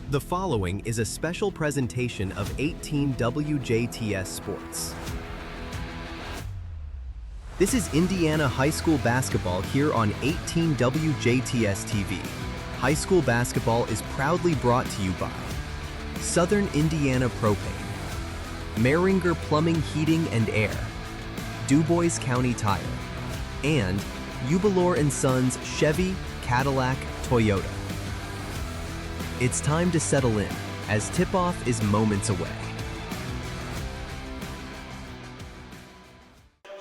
The following is a special presentation of 18 WJTS Sports. This is Indiana High School basketball here on 18 WJTS TV. High school basketball is proudly brought to you by Southern Indiana Propane, Mehringer Plumbing, Heating and Air, DuBois County Tire, and Ubalor & Sons Chevy, Cadillac, Toyota. It's time to settle in, as tip-off is moments away.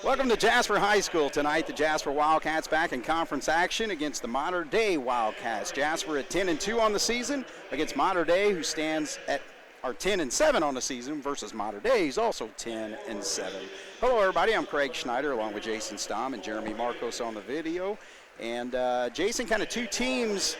Welcome to Jasper High School. Tonight, the Jasper Wildcats back in conference action against the Mater Dei Wildcats. Jasper at 10-2 on the season against Mater Dei, who stands at 10-7 on the season, versus Mater Dei, who's also 10-7. Hello, everybody. I'm Craig Schneider, along with Jason Stamm and Jeremy Marcos on the video. And Jason, kind of two teams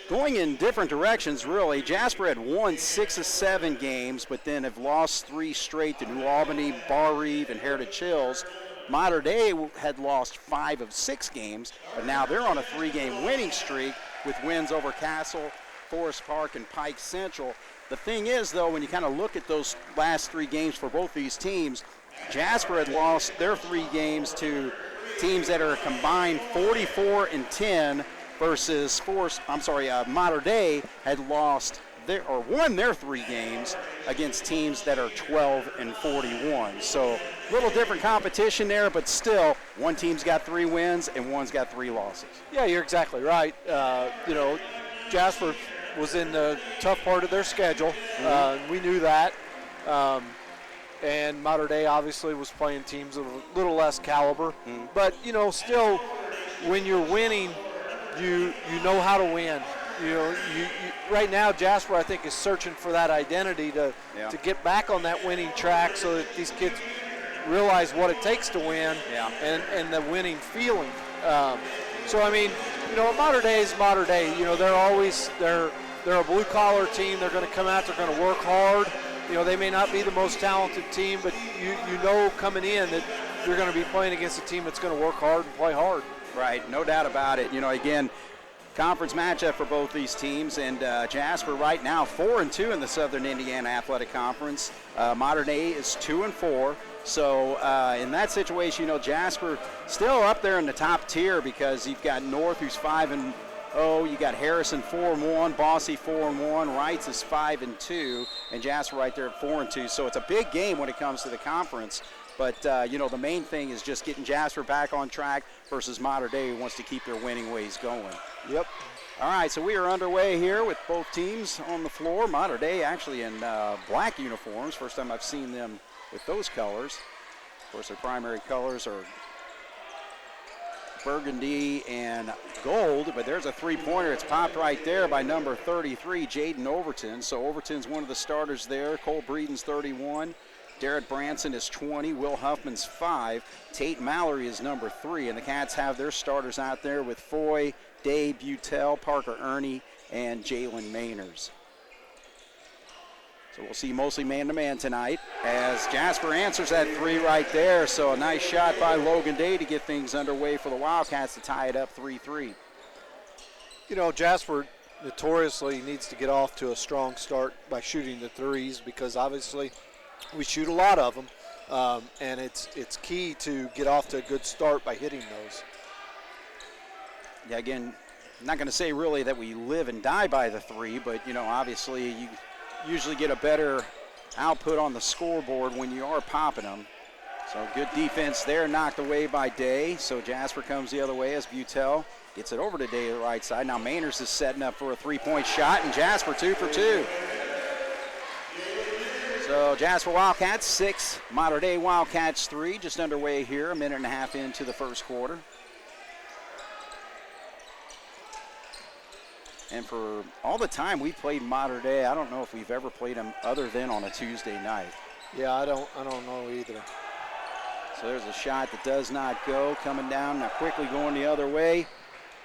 going in different directions, really. Jasper had won 6 of 7 games, but then have lost 3 straight to New Albany, Bar Reeve, and Heritage Hills. Mater Dei had lost 5 of 6 games, but now they're on a 3-game winning streak with wins over Castle, Forest Park, and Pike Central. The thing is, though, when you kind of look at those last 3 games for both these teams, Jasper had lost their 3 games to teams that are a combined 44-10, versus Mater Dei had won their 3 games against teams that are 12-41. So a little different competition there, but still, one team's got 3 wins and one's got 3 losses. Yeah, you're exactly right. Jasper was in the tough part of their schedule. We knew that. And Mater Dei obviously was playing teams of a little less caliber. But, still, when you're winning, you know how to win. You right now, Jasper, I think, is searching for that identity to get back on that winning track so that these kids realize what it takes to win and the winning feeling. Mater Dei is Mater Dei. They're a blue-collar team. They're going to come out. They're going to work hard. They may not be the most talented team, but you know coming in that you're going to be playing against a team that's going to work hard and play hard. Right, no doubt about it. Again, conference matchup for both these teams, and Jasper right now 4-2 in the Southern Indiana Athletic Conference. Mater Dei is 2-4. So in that situation, Jasper still up there in the top tier because you've got North, who's 5-0. You got Harrison 4-1, Bossy 4-1, Wrights is 5-2, and Jasper right there at 4-2. So it's a big game when it comes to the conference. But, the main thing is just getting Jasper back on track versus Mater Dei, who wants to keep their winning ways going. Yep. All right, so we are underway here with both teams on the floor. Mater Dei actually in black uniforms. First time I've seen them with those colors. Of course, their primary colors are burgundy and gold, but there's a three-pointer. It's popped right there by number 33, Jaden Overton. So Overton's one of the starters there. Cole Breeden's 31. Derek Branson is 20, Will Huffman's 5, Tate Mallory is number 3, and the Cats have their starters out there with Foy, Dave Butel, Parker Ernie, and Jalen Mainers. So we'll see mostly man-to-man tonight as Jasper answers that 3 right there. So a nice shot by Logan Day to get things underway for the Wildcats to tie it up 3-3. Jasper notoriously needs to get off to a strong start by shooting the threes because obviously we shoot a lot of them, and it's key to get off to a good start by hitting those. Yeah, again, I'm not going to say really that we live and die by the 3, but, obviously you usually get a better output on the scoreboard when you are popping them. So good defense there, knocked away by Day. So Jasper comes the other way as Butel gets it over to Day to the right side. Now Mainers is setting up for a 3-point shot, and Jasper 2 for 2. So Jasper Wildcats 6, Mater Dei Wildcats 3, just underway here, a minute and a half into the first quarter. And for all the time we've played Mater Dei, I don't know if we've ever played them other than on a Tuesday night. Yeah, I don't know either. So there's a shot that does not go, coming down, now quickly going the other way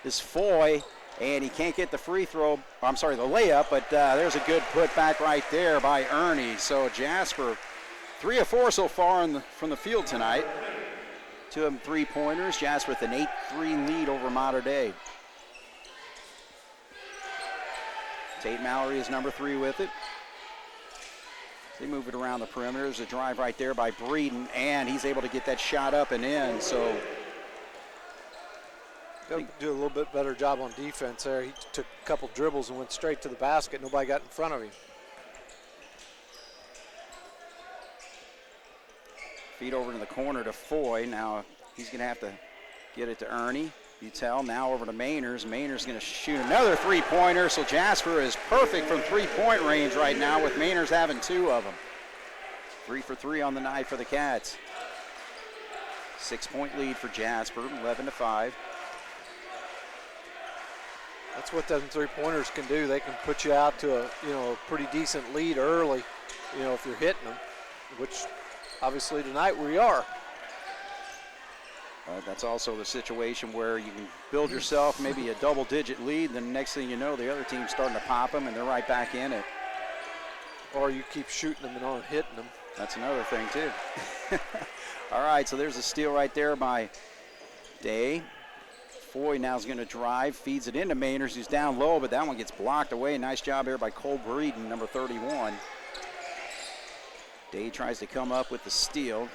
is Foy. And he can't get the the layup, but there's a good putback right there by Ernie. So Jasper, 3 of 4 so far from the field tonight. 2 of them 3-pointers. Jasper with an 8-3 lead over Mater Dei. Tate Mallory is number 3 with it. They move it around the perimeter. There's a drive right there by Breeden, and he's able to get that shot up and in. So Got to do a little bit better job on defense there. He took a couple dribbles and went straight to the basket. Nobody got in front of him. Feed over to the corner to Foy. Now he's going to have to get it to Ernie. Utel now over to Mainers. Mainers going to shoot another three-pointer. So Jasper is perfect from three-point range right now, with Mainers having 2 of them. 3 for 3 on the night for the Cats. 6-point lead for Jasper, 11-5. That's what them three-pointers can do. They can put you out to a pretty decent lead early, if you're hitting them, which obviously tonight we are. That's also the situation where you can build yourself maybe a double-digit lead, then the next thing you know, the other team's starting to pop them, and they're right back in it. Or you keep shooting them and aren't hitting them. That's another thing, too. All right, so there's a steal right there by Day. Foy now is going to drive, feeds it into Mainers, who's down low, but that one gets blocked away. Nice job here by Cole Breeden, number 31. Day tries to come up with the steal.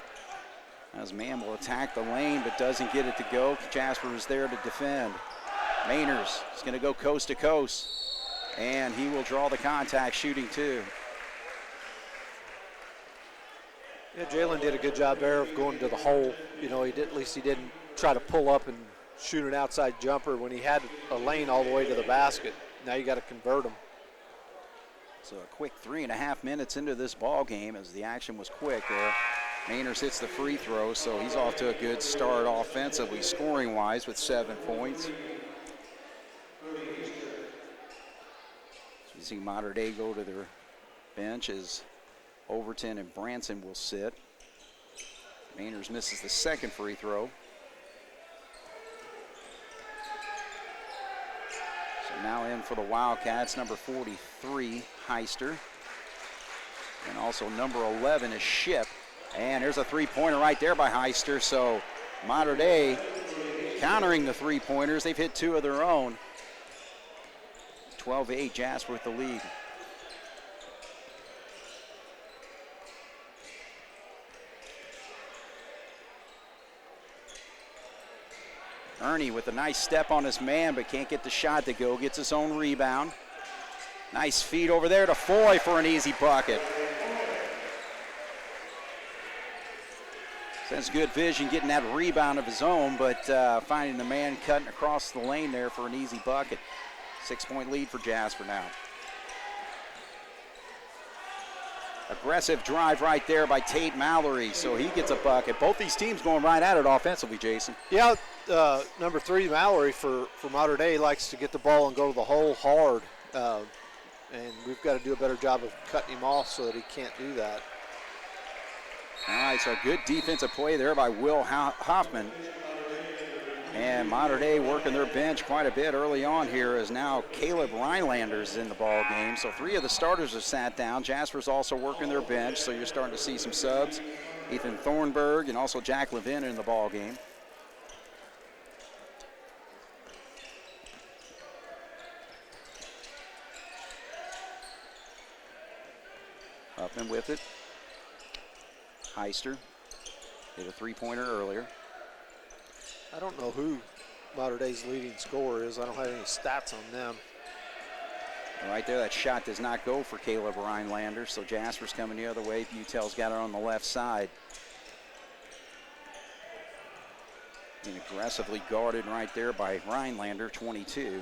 As man will attack the lane, but doesn't get it to go. Jasper is there to defend. Mainers is going to go coast to coast, and he will draw the contact, shooting 2. Yeah, Jalen did a good job there of going to the hole. At least he didn't try to pull up and shoot an outside jumper when he had a lane all the way to the basket. Now you got to convert them. So a quick 3.5 minutes into this ball game, as the action was quick there. Mainers hits the free throw, so he's off to a good start offensively, scoring-wise, with 7 points. So you see Mater Dei go to their bench as Overton and Branson will sit. Mainers misses the second free throw. So now in for the Wildcats, number 43, Heister. And also number 11 is Ship. And there's a three-pointer right there by Heister. So Mater Dei countering the three-pointers. They've hit 2 of their own. 12-8, Jasper with the lead. Ernie with a nice step on his man, but can't get the shot to go. Gets his own rebound. Nice feed over there to Foy for an easy bucket. That's good vision, getting that rebound of his own, but finding the man cutting across the lane there for an easy bucket. 6-point lead for Jasper now. Aggressive drive right there by Tate Mallory, so he gets a bucket. Both these teams going right at it offensively, Jason. Yeah, number 3, Mallory for Mater Dei likes to get the ball and go to the hole hard, and we've got to do a better job of cutting him off so that he can't do that. All right, so a good defensive play there by Will Hoffman. And Mater Dei working their bench quite a bit early on here, as now Caleb Rhinelander is in the ball game. So 3 of the starters have sat down. Jasper's also working their bench, so you're starting to see some subs. Ethan Thornburg and also Jack Levin in the ball game. Hoffman with it. Heister hit a three-pointer earlier. I don't know who Mater Dei's leading scorer is. I don't have any stats on them. Right there, that shot does not go for Caleb Rhinelander, so Jasper's coming the other way. Butel's got it on the left side. And aggressively guarded right there by Rhinelander, 22.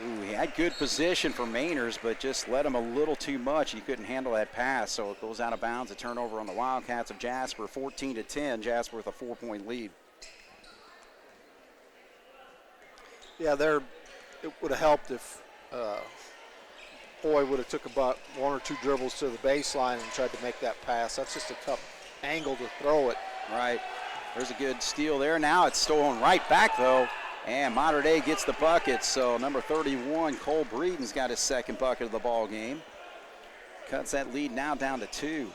Ooh, he had good position for Mainers, but just let him a little too much. He couldn't handle that pass, so it goes out of bounds. A turnover on the Wildcats of Jasper, 14-10. Jasper with a 4-point lead. Yeah, it would have helped if Foy would have took about 1 or 2 dribbles to the baseline and tried to make that pass. That's just a tough angle to throw it. Right. There's a good steal there. Now it's stolen right back, though. And Mater Dei gets the bucket, so number 31, Cole Breeden's got his second bucket of the ball game. Cuts that lead now down to 2.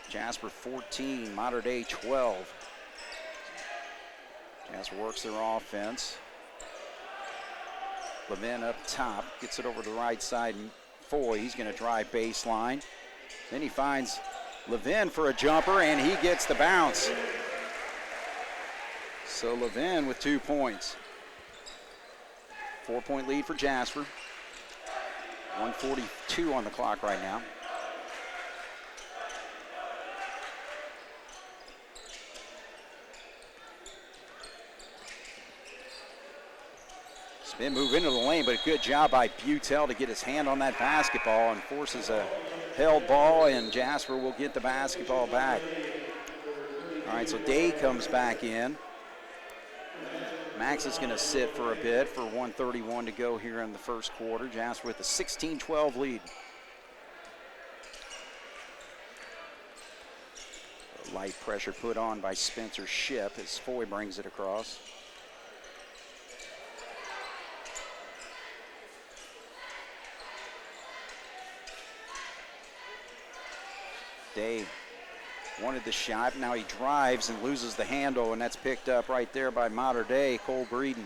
Jasper 14, Mater Dei 12. Jasper works their offense. Levin up top, gets it over to the right side, and Foy, he's going to drive baseline. Then he finds Levin for a jumper, and he gets the bounce. So Levin with 2 points. 4-point lead for Jasper. 1:42 on the clock right now. Spin move into the lane, but a good job by Butel to get his hand on that basketball and forces a held ball, and Jasper will get the basketball back. All right, so Day comes back in. Max is going to sit for a bit for 1:31 to go here in the first quarter. Jasper with a 16-12 lead. A light pressure put on by Spencer Shipp as Foy brings it across. Day wanted the shot. Now he drives and loses the handle, and that's picked up right there by Mater Dei, Cole Breeden.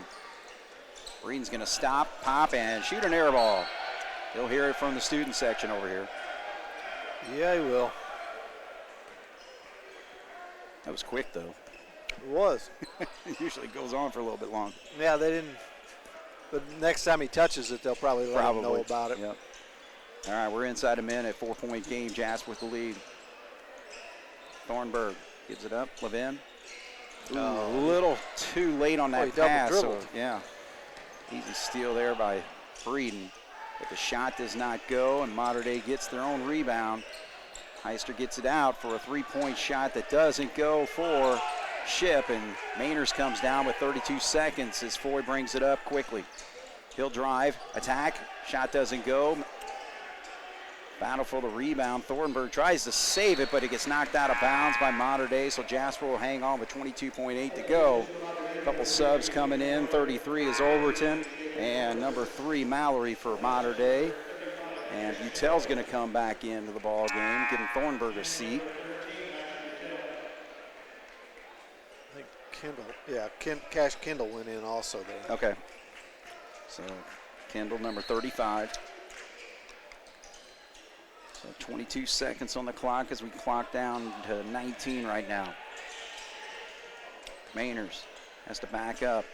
Breeden's going to stop, pop, and shoot an air ball. He'll hear it from the student section over here. Yeah, he will. That was quick, though. It was. It usually goes on for a little bit long. Yeah, they didn't. But next time he touches it, they'll probably let him know about it. Yep. All right, we're inside a minute. 4-point game. Jasper with the lead. Thornburg gives it up. Levin. A little too late on that pass. So, yeah. Easy steal there by Breeden. But the shot does not go, and Mater Dei gets their own rebound. Heister gets it out for a 3-point shot that doesn't go for Shipp, and Mainers comes down with 32 seconds as Foy brings it up quickly. He'll drive, attack, shot doesn't go. Battle for the rebound. Thornburg tries to save it, but it gets knocked out of bounds by Mater Dei, so Jasper will hang on with 22.8 to go. A couple subs coming in. 33 is Overton, and number 3, Mallory for Mater Dei. And Butel's going to come back into the ball game, giving Thornburg a seat. I think Kendall, Cash Kendall went in also there. Okay. So Kendall, number 35. So 22 seconds on the clock as we clock down to 19 right now. Mainers has to back up.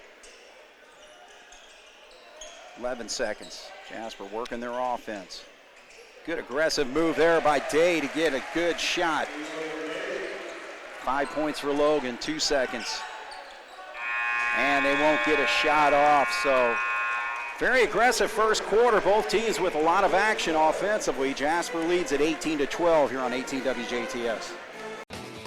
11 seconds. Jasper working their offense. Good aggressive move there by Day to get a good shot. 5 points for Logan, 2 seconds. And they won't get a shot off, so very aggressive first quarter. Both teams with a lot of action offensively. Jasper leads at 18-12 here on 18 WJTS.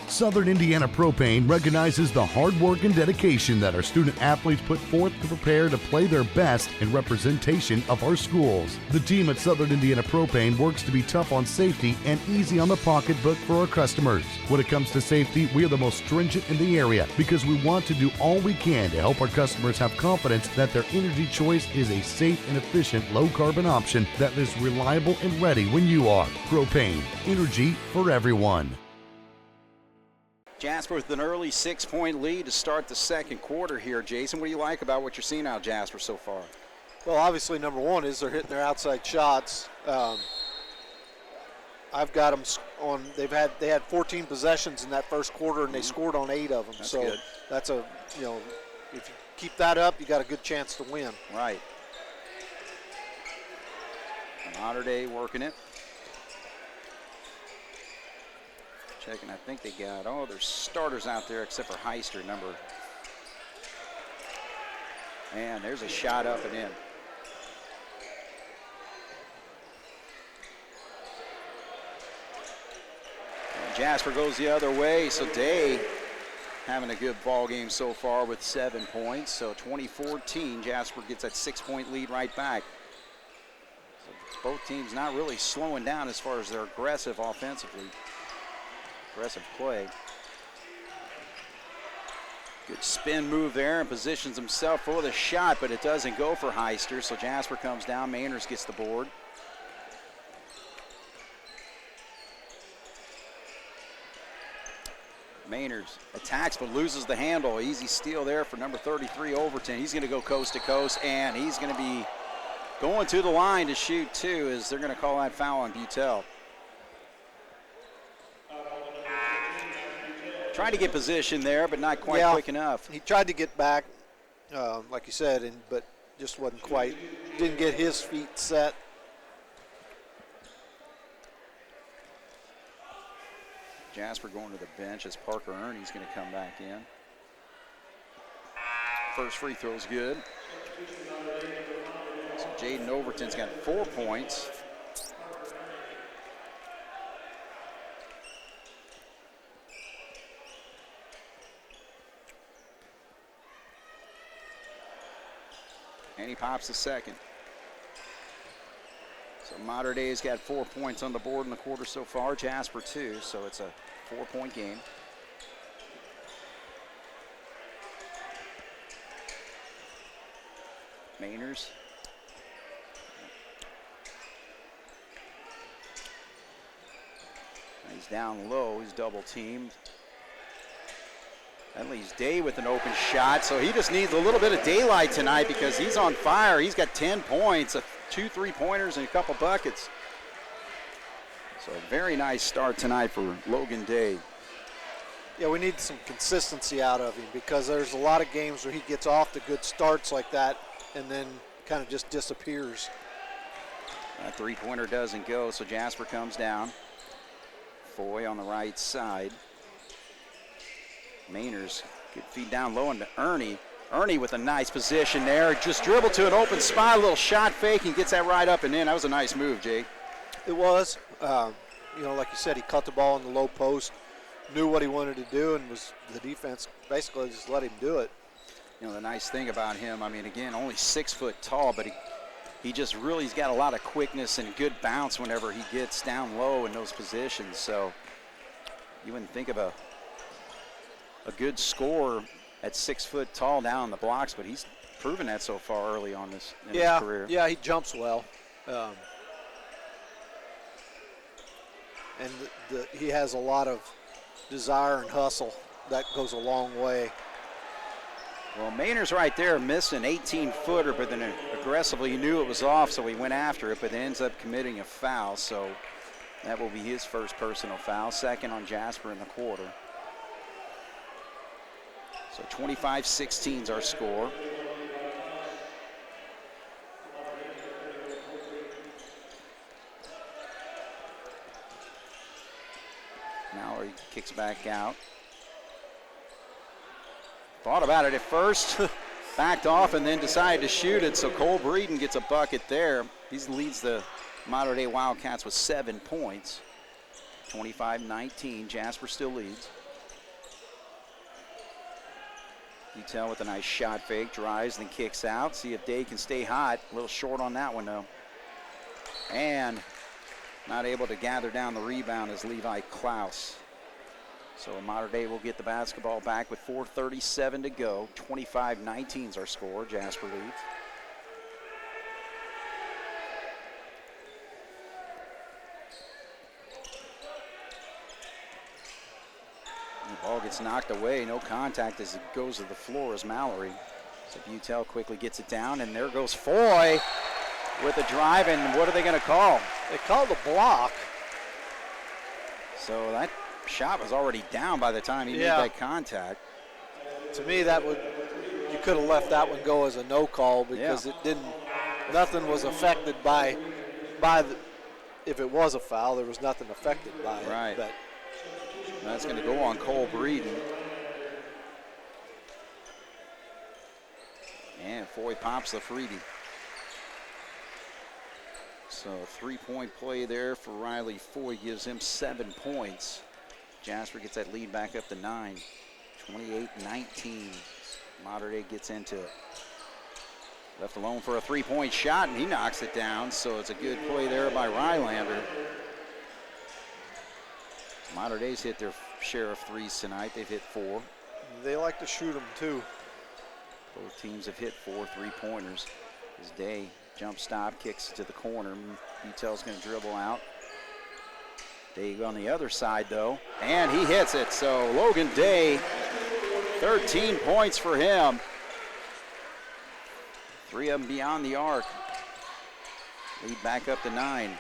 Southern Indiana Propane recognizes the hard work and dedication that our student athletes put forth to prepare to play their best in representation of our schools. The team at Southern Indiana Propane works to be tough on safety and easy on the pocketbook for our customers. When it comes to safety, we are the most stringent in the area because we want to do all we can to help our customers have confidence that their energy choice is a safe and efficient low-carbon option that is reliable and ready when you are. Propane, energy for everyone. Jasper with an early 6-point lead to start the second quarter here. Jason, what do you like about what you're seeing out of Jasper so far? Well, obviously, number one is they're hitting their outside shots. I've got them on. They had 14 possessions in that first quarter, and they scored on 8 of them. That's so good. That's if you keep that up, you got a good chance to win. Right. Mater Dei working it. Checking, I think they got all their starters out there except for Heister, number. And there's a shot up and in. And Jasper goes the other way, so Day having a good ball game so far with 7 points. So 20-14, Jasper gets that 6-point lead right back. So both teams not really slowing down as far as their aggressive offensively. Aggressive play. Good spin move there and positions himself for the shot, but it doesn't go for Heister, so Jasper comes down. Mainers gets the board. Mainers attacks but loses the handle. Easy steal there for number 33, Overton. He's going to go coast to coast, and he's going to be going to the line to shoot two, as they're going to call that foul on Butel. Tried to get position there, but not quite quick enough. He tried to get back, like you said, but just wasn't quite, didn't get his feet set. Jasper going to the bench as Parker Ernie's going to come back in. First free throw's good. So Jaden Overton's got 4 points. And he pops the second. So Mater Dei's got 4 points on the board in the quarter so far. Jasper 2, so it's a 4-point game. Mainers. He's down low. He's double teamed. That leaves Day with an open shot, so he just needs a little bit of daylight tonight because he's on fire. He's got 10 points, 2 3-pointers, and a couple buckets. So a very nice start tonight for Logan Day. Yeah, we need some consistency out of him because there's a lot of games where he gets off to good starts like that and then kind of just disappears. That 3-pointer doesn't go, so Jasper comes down. Foy on the right side. Mainers good feed down low into Ernie. Ernie with a nice position there. Just dribbled to an open spot, a little shot fake, and gets that right up and in. That was a nice move, Jake. It was. Like you said, he cut the ball in the low post, knew what he wanted to do, and was the defense basically just let him do it. You know, the nice thing about him, I mean, again, only 6 foot tall, but he's got a lot of quickness and good bounce whenever he gets down low in those positions. So you wouldn't think of a good scorer at 6 foot tall down in the blocks, but he's proven that so far early on in his career. Yeah, he jumps well. And he has a lot of desire and hustle. That goes a long way. Well, Mainer's right there missed an 18-footer, but then aggressively he knew it was off, so he went after it, but ends up committing a foul. So that will be his first personal foul, second on Jasper in the quarter. So 25-16 is our score. Mallory kicks back out. Thought about it at first, backed off, and then decided to shoot it. So Cole Breeden gets a bucket there. He leads the Mater Dei Wildcats with 7 points. 25-19. Jasper still leads. Butel with a nice shot fake, drives, then kicks out. See if Day can stay hot. A little short on that one, though. And not able to gather down the rebound is Levi Klaus. So Mater Dei will get the basketball back with 4:37 to go. 25-19 is our score. Jasper leads. The ball gets knocked away. No contact as it goes to the floor as Mallory. So Butel quickly gets it down, and there goes Foy with a drive, and what are they going to call? They called a block. So that shot was already down by the time he made that contact. To me, you could have left that one go as a no call because nothing was affected by if it was a foul, there was nothing affected by it. Right. But that's going to go on Cole Breeden. And Foy pops the freebie. So 3-point play there for Riley Foy gives him 7 points. Jasper gets that lead back up to 9. 28-19. Mater Dei gets into it. Left alone for a 3-point shot, and he knocks it down. So it's a good play there by Rylander. Mater Dei's hit their share of threes tonight. They've hit 4. They like to shoot them too. Both teams have hit 4 3-pointers. As Day jump stop, kicks it to the corner. Butel's going to dribble out. Day on the other side, though, and he hits it. So Logan Day, 13 points for him. 3 of them beyond the arc. Lead back up to 9.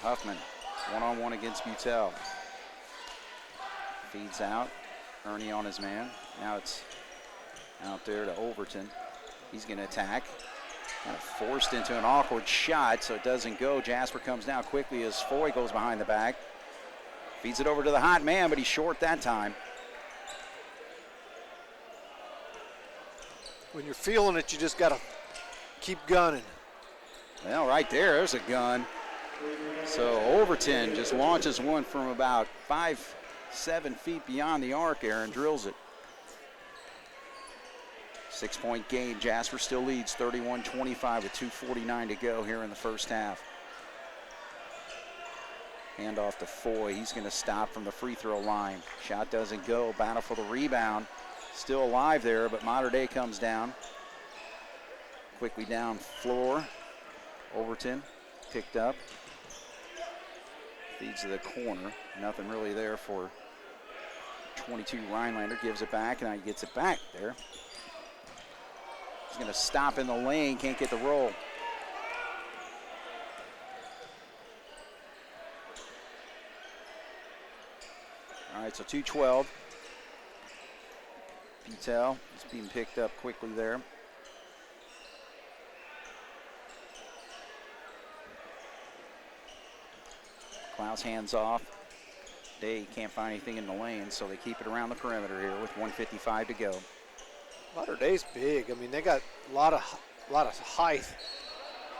Huffman, one-on-one against Butel. Feeds out. Ernie on his man. Now it's out there to Overton. He's going to attack. Kind of forced into an awkward shot, so it doesn't go. Jasper comes down quickly as Foy goes behind the back. Feeds it over to the hot man, but he's short that time. When you're feeling it, you just got to keep gunning. Well, right there's a gun. So Overton just launches one from about 5-7 feet beyond the arc there and drills it. 6-point game. Jasper still leads 31-25 with 2:49 to go here in the first half. Hand off to Foy. He's going to stop from the free throw line. Shot doesn't go. Battle for the rebound. Still alive there, but Mater Dei comes down. Quickly down floor. Overton picked up. Feeds to the corner. Nothing really there for 22 Rhinelander. Gives it back, and now he gets it back there. He's going to stop in the lane. Can't get the roll. All right, so 2:12. Butel is being picked up quickly there. Klaus hands off. Day can't find anything in the lane, so they keep it around the perimeter here with 1:55 to go. Mater Dei's big. I mean, they got a lot of height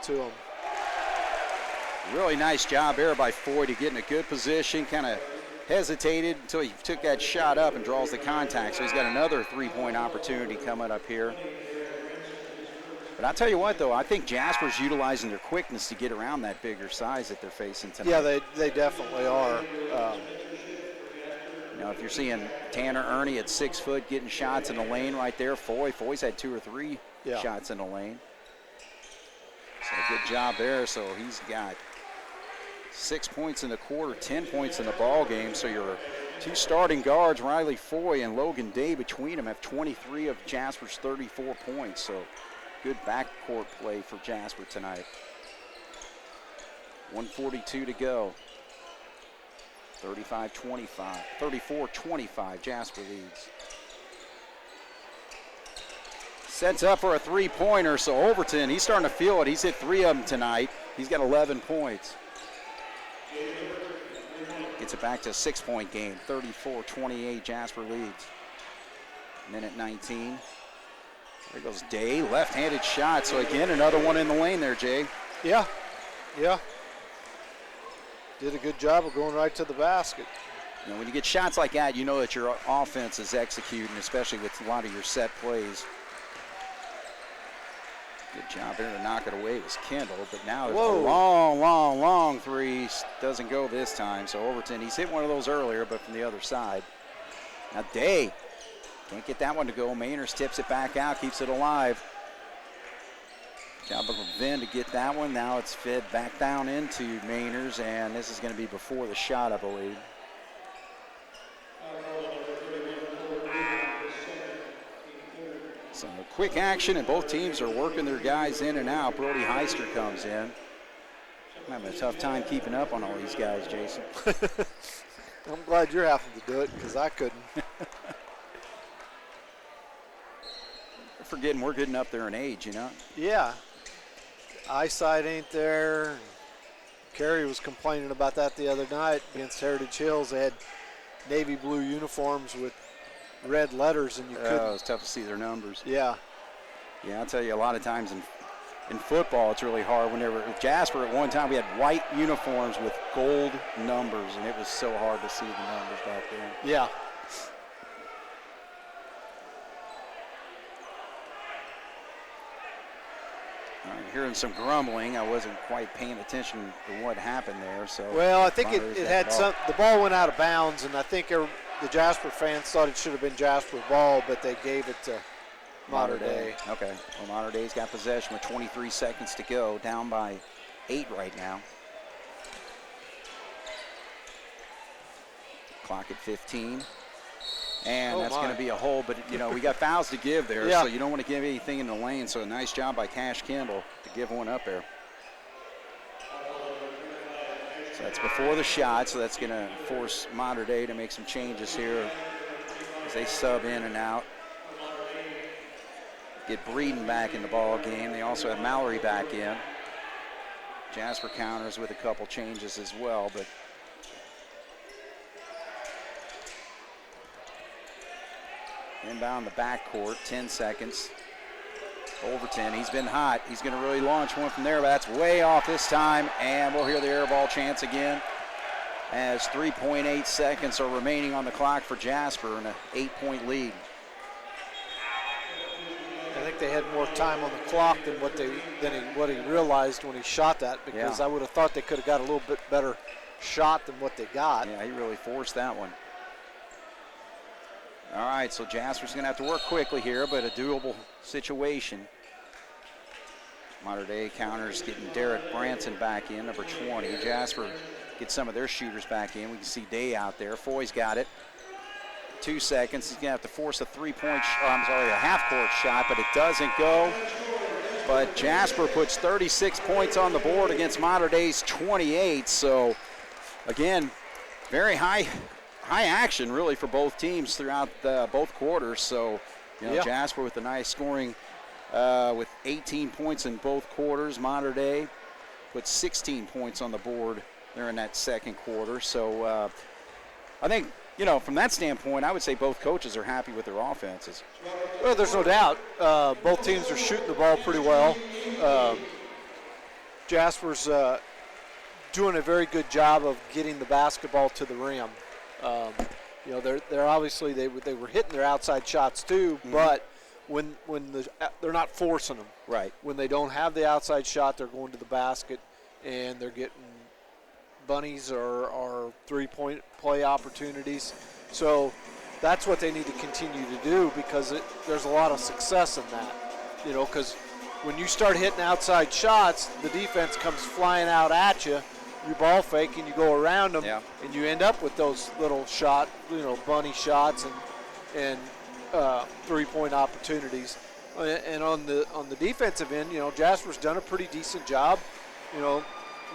to them. Really nice job there by Foy to get in a good position. Kind of hesitated until he took that shot up and draws the contact. So he's got another three-point opportunity coming up here. But I'll tell you what, though, I think Jasper's utilizing their quickness to get around that bigger size that they're facing tonight. Yeah, they definitely are. You know, if you're seeing Tanner Ernie at 6 foot getting shots in the lane right there, Foy's had 2 or 3 shots in the lane. So good job there. So he's got 6 points in the quarter, 10 points in the ball game. So your 2 starting guards, Riley Foy and Logan Day, between them have 23 of Jasper's 34 points. So good backcourt play for Jasper tonight. 1:42 to go. 34-25, Jasper leads. Sets up for a three-pointer, so Overton, he's starting to feel it. He's hit 3 of them tonight. He's got 11 points. Gets it back to a 6-point game. 34-28, Jasper leads. Minute 19. There goes Day, left-handed shot. So again, another one in the lane there, Jay. Yeah. Did a good job of going right to the basket. You know, when you get shots like that, you know that your offense is executing, especially with a lot of your set plays. Good job there to knock it away. It was Kendall, but now there's a long three. Doesn't go this time. So Overton, he's hit one of those earlier, but from the other side. Now Day can't get that one to go. Mainers tips it back out, keeps it alive. Job of Vin to get that one. Now it's fed back down into Mainers, and this is going to be before the shot, I believe. So quick action, and both teams are working their guys in and out. Brody Heister comes in. I'm having a tough time keeping up on all these guys, Jason. I'm glad you're having to do it because I couldn't. Forgetting we're getting up there in age, you know? Yeah. Eyesight ain't there. Carey was complaining about that the other night against Heritage Hills. They had navy blue uniforms with red letters, and you couldn't. It was tough to see their numbers. Yeah. Yeah, I'll tell you, a lot of times in football, it's really hard. Whenever Jasper, at one time, we had white uniforms with gold numbers, and it was so hard to see the numbers back then. Yeah. Hearing some grumbling. I wasn't quite paying attention to what happened there. So well, I think it had the ball went out of bounds, and I think the Jasper fans thought it should have been Jasper ball, but they gave it to Mater Dei. Okay. Well, Mater Dei's got possession with 23 seconds to go, down by 8 right now. Clock at 15. And that's going to be a hole, but, you know, we got fouls to give there, so you don't want to give anything in the lane. So a nice job by Cash Kendall to give one up there. So that's before the shot, so that's going to force Mater Dei to make some changes here as they sub in and out. Get Breeden back in the ball game. They also have Mallory back in. Jasper counters with a couple changes as well, but inbound the backcourt, 10 seconds. Overton, he's been hot. He's going to really launch one from there, but that's way off this time, and we'll hear the air ball chants again as 3.8 seconds are remaining on the clock for Jasper and an 8-point lead. I think they had more time on the clock than what he realized when he shot that, because I would have thought they could have got a little bit better shot than what they got. Yeah, he really forced that one. All right, so Jasper's going to have to work quickly here, but a doable situation. Mater Dei counters, getting Derek Branson back in, number 20. Jasper gets some of their shooters back in. We can see Day out there. Foy's got it. 2 seconds. He's going to have to force a a half-court shot, but it doesn't go. But Jasper puts 36 points on the board against Mater Dei's 28. So, again, very high action really for both teams throughout both quarters. So, you know, Jasper with a nice scoring with 18 points in both quarters. Mater Dei put 16 points on the board there in that second quarter. So I think, you know, from that standpoint, I would say both coaches are happy with their offenses. Well, there's no doubt. Both teams are shooting the ball pretty well. Jasper's doing a very good job of getting the basketball to the rim. You know, they're obviously they were hitting their outside shots too, but when they're not forcing them. Right. When they don't have the outside shot, they're going to the basket and they're getting bunnies or three-point play opportunities. So that's what they need to continue to do, because there's a lot of success in that. You know, because when you start hitting outside shots, the defense comes flying out at you. You ball fake and you go around them, and you end up with those little bunny shots and three-point opportunities. And on the defensive end, you know, Jasper's done a pretty decent job. You know,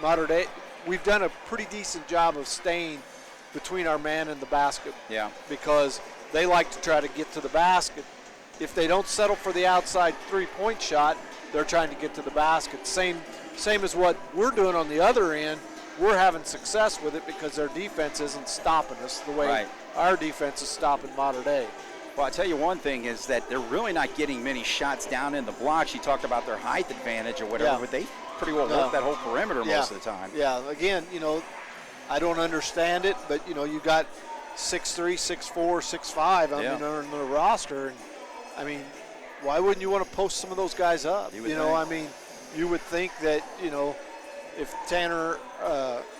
Mater Dei, we've done a pretty decent job of staying between our man and the basket. Yeah. Because they like to try to get to the basket. If they don't settle for the outside three-point shot, they're trying to get to the basket. Same as what we're doing on the other end. We're having success with it because their defense isn't stopping us the way our defense is stopping Mater Dei. Well, I'll tell you one thing is that they're really not getting many shots down in the blocks. You talked about their height advantage or whatever, but they pretty well work that whole perimeter most of the time. Yeah, again, you know, I don't understand it, but, you know, you got 6'3", 6'4", 6'5", on the roster. And, I mean, why wouldn't you want to post some of those guys up? You know, I mean, you would think that, you know, if Tanner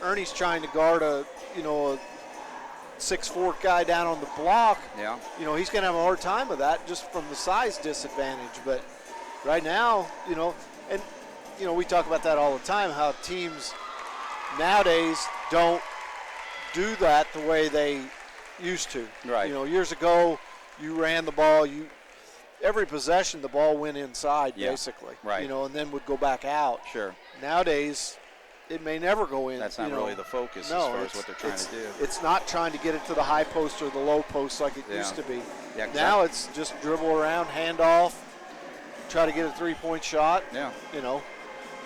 Ernie's trying to guard a 6'4" guy down on the block, you know, he's going to have a hard time with that just from the size disadvantage. But right now, you know, and, you know, we talk about that all the time, how teams nowadays don't do that the way they used to. Right. You know, years ago, you ran the ball, every possession the ball went inside basically. Right. You know, and then would go back out. Sure. Nowadays, it may never go in. That's not really the focus as far as what they're trying to do. It's not trying to get it to the high post or the low post like it used to be. Yeah, exactly. Now it's just dribble around, hand off, try to get a three-point shot. Yeah. You know.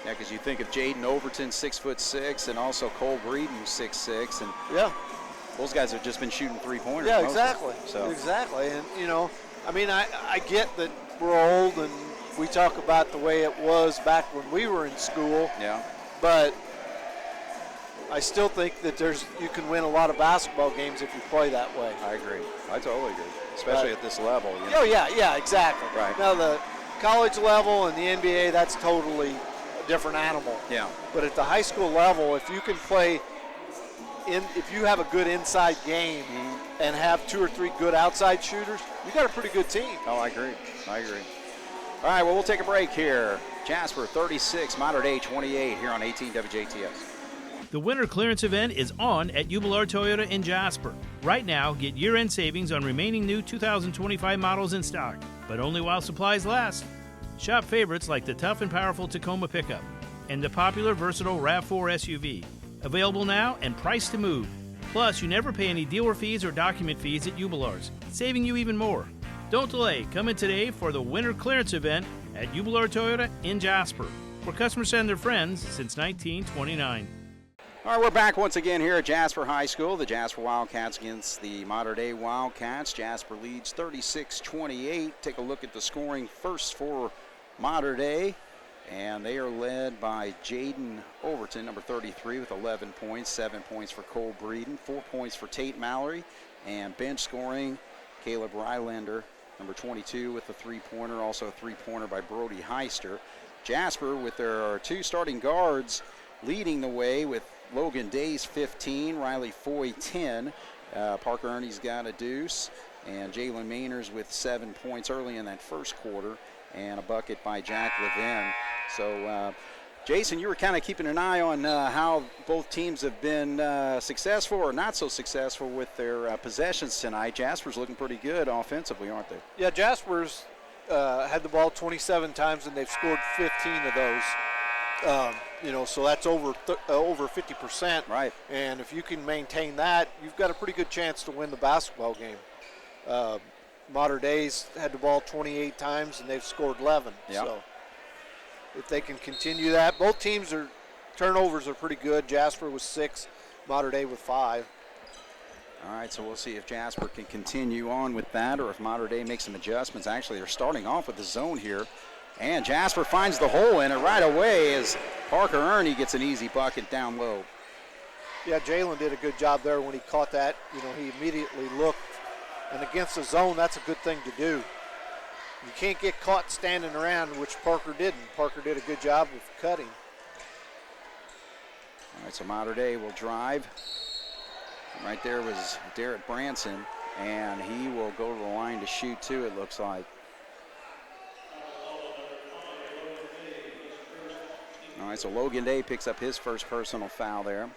Yeah, because you think of Jaden Overton, 6'6", and also Cole Breeden, 6'6", and those guys have just been shooting three-pointers. Yeah, exactly. So. Exactly, and you know, I mean, I get that we're old and we talk about the way it was back when we were in school. Yeah. But I still think that you can win a lot of basketball games if you play that way. I agree. I totally agree, especially at this level. You know? Oh yeah, exactly. Right. Now the college level and the NBA, that's totally a different animal. Yeah. But at the high school level, if you can play if you have a good inside game and have 2 or 3 good outside shooters, you got a pretty good team. Oh, I agree. All right, well, we'll take a break here. Jasper 36, Mater Dei 28 here on 18 WJTS. The winter clearance event is on at Jubilar Toyota in Jasper. Right now, get year-end savings on remaining new 2025 models in stock, but only while supplies last. Shop favorites like the tough and powerful Tacoma pickup and the popular versatile RAV4 SUV. Available now and priced to move. Plus, you never pay any dealer fees or document fees at Jubilar's, saving you even more. Don't delay. Come in today for the winter clearance event at Jubilar Toyota in Jasper, where customers send their friends since 1929. All right, we're back once again here at Jasper High School. The Jasper Wildcats against the Mater Dei Wildcats. Jasper leads 36-28. Take a look at the scoring first for Mater Dei. And they are led by Jaden Overton, number 33, with 11 points. 7 points for Cole Breeden. 4 points for Tate Mallory. And bench scoring, Caleb Rylander, number 22, with a three-pointer. Also a three-pointer by Brody Heister. Jasper, with their two starting guards, leading the way with Logan Days 15, Riley Foy 10. Parker Ernie's got a deuce, and Jalen Mainers with 7 points early in that first quarter, and a bucket by Jack Levin. So, Jason, you were kind of keeping an eye on how both teams have been successful or not so successful with their possessions tonight. Jasper's looking pretty good offensively, aren't they? Yeah, Jasper's had the ball 27 times, and they've scored 15 of those. So that's over 50%. Right. And if you can maintain that, you've got a pretty good chance to win the basketball game. Mater Dei's had the ball 28 times, and they've scored 11. Yep. So if they can continue that, both teams' turnovers are pretty good. Jasper with 6, Mater Dei with 5. All right, so we'll see if Jasper can continue on with that or if Mater Dei makes some adjustments. Actually, they're starting off with the zone here. And Jasper finds the hole in it right away as Parker Ernie gets an easy bucket down low. Yeah, Jalen did a good job there when he caught that. He immediately looked. And against the zone, that's a good thing to do. You can't get caught standing around, which Parker didn't. Parker did a good job of cutting. All right, so Mater Dei will drive. Right there was Derek Branson, and he will go to the line to shoot too, it looks like. All right, so Logan Day picks up his first personal foul there.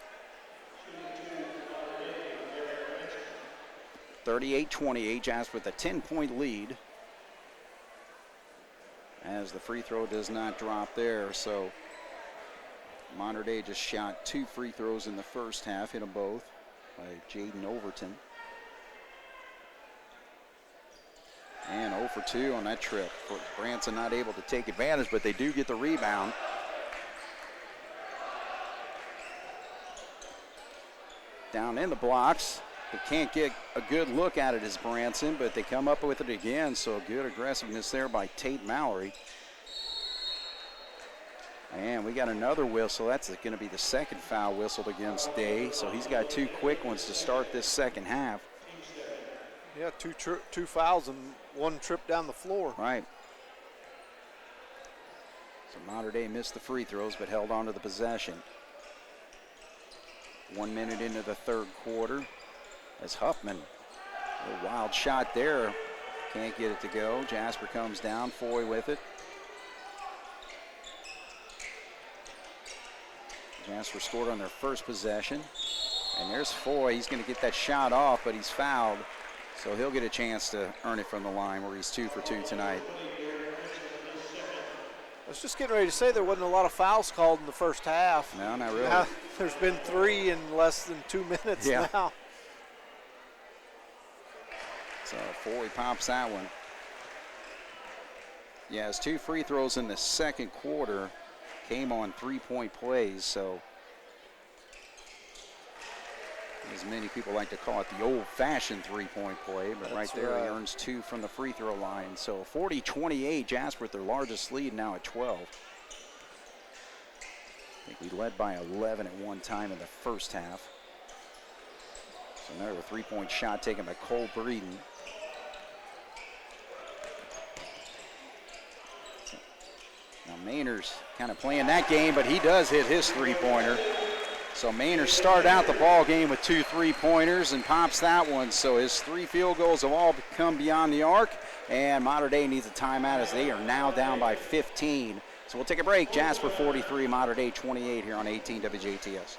38-28, Jasper with a 10-point lead. As the free throw does not drop there, so Mater Dei just shot 2 free throws in the first half, hit them both by Jaden Overton. And 0 for 2 on that trip. Branson not able to take advantage, but they do get the rebound. Down in the blocks. They can't get a good look at it as Branson, but they come up with it again, so good aggressiveness there by Tate Mallory. And we got another whistle. That's going to be the second foul whistled against Day, so he's got 2 quick ones to start this second half. Yeah, two fouls and 1 trip down the floor. Right. So Mater Dei missed the free throws but held on to the possession. 1 minute into the third quarter as Huffman, a wild shot there, can't get it to go. Jasper comes down, Foy with it. Jasper scored on their first possession. And there's Foy, he's going to get that shot off, but he's fouled. So he'll get a chance to earn it from the line where he's 2 for 2 tonight. I was just getting ready to say there wasn't a lot of fouls called in the first half. No, not really. Now, there's been 3 in less than 2 minutes now. So Foy pops that one. Yeah, his 2 free throws in the second quarter came on 3-point plays, so as many people like to call it, the old-fashioned 3-point play, but right there he earns 2 from the free throw line. So 40-28, Jasper with their largest lead now at 12. I think we led by 11 at one time in the first half. So another 3-point shot taken by Cole Breeden. Now Mainer's kind of playing that game, but he does hit his 3-pointer. So Maynard started out the ball game with 2 3-pointers and pops that one. So his 3 field goals have all come beyond the arc, and Mater Dei needs a timeout as they are now down by 15. So we'll take a break. Jasper 43, Mater Dei 28 here on 18 WJTS.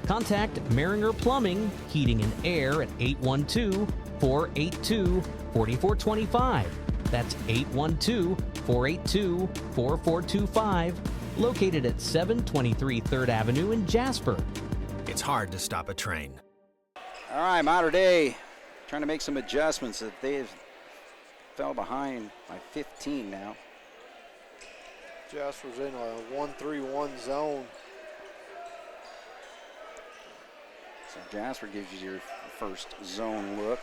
Contact Maringer Plumbing, Heating and Air at 812-482-4425. That's 812-482-4425. Located at 723 3rd Avenue in Jasper. It's hard to stop a train. All right, Mater Dei trying to make some adjustments. They've fell behind by 15 now. Jasper's in a 1-3-1 zone. So Jasper gives you your first zone look.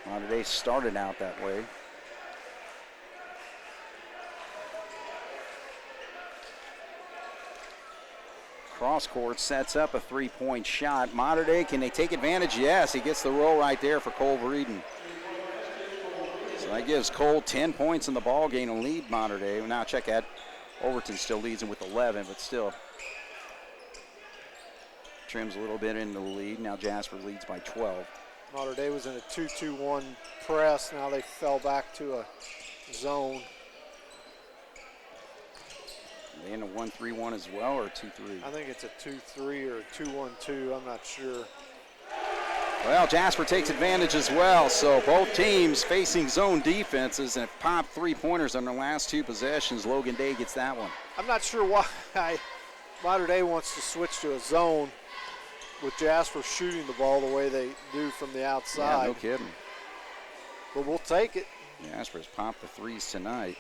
Mater Dei started out that way. Cross court sets up a three-point shot. Mater Dei, can they take advantage? Yes, he gets the roll right there for Cole Breeden. So that gives Cole 10 points in the ball game and lead Mater Dei. Now check that. Overton still leads him with 11, but still trims a little bit into the lead. Now Jasper leads by 12. Mater Dei was in a 2-2-1 press. Now they fell back to a zone. Are they in a 1-3-1 as well, or 2-3? I think it's a 2-3 or a 2-1-2. I'm not sure. Well, Jasper takes advantage as well. So both teams facing zone defenses and popped three-pointers on their last two possessions. Logan Day gets that one. I'm not sure why Mater Dei wants to switch to a zone with Jasper shooting the ball the way they do from the outside. Yeah, no kidding. But we'll take it. Jasper's popped the threes tonight.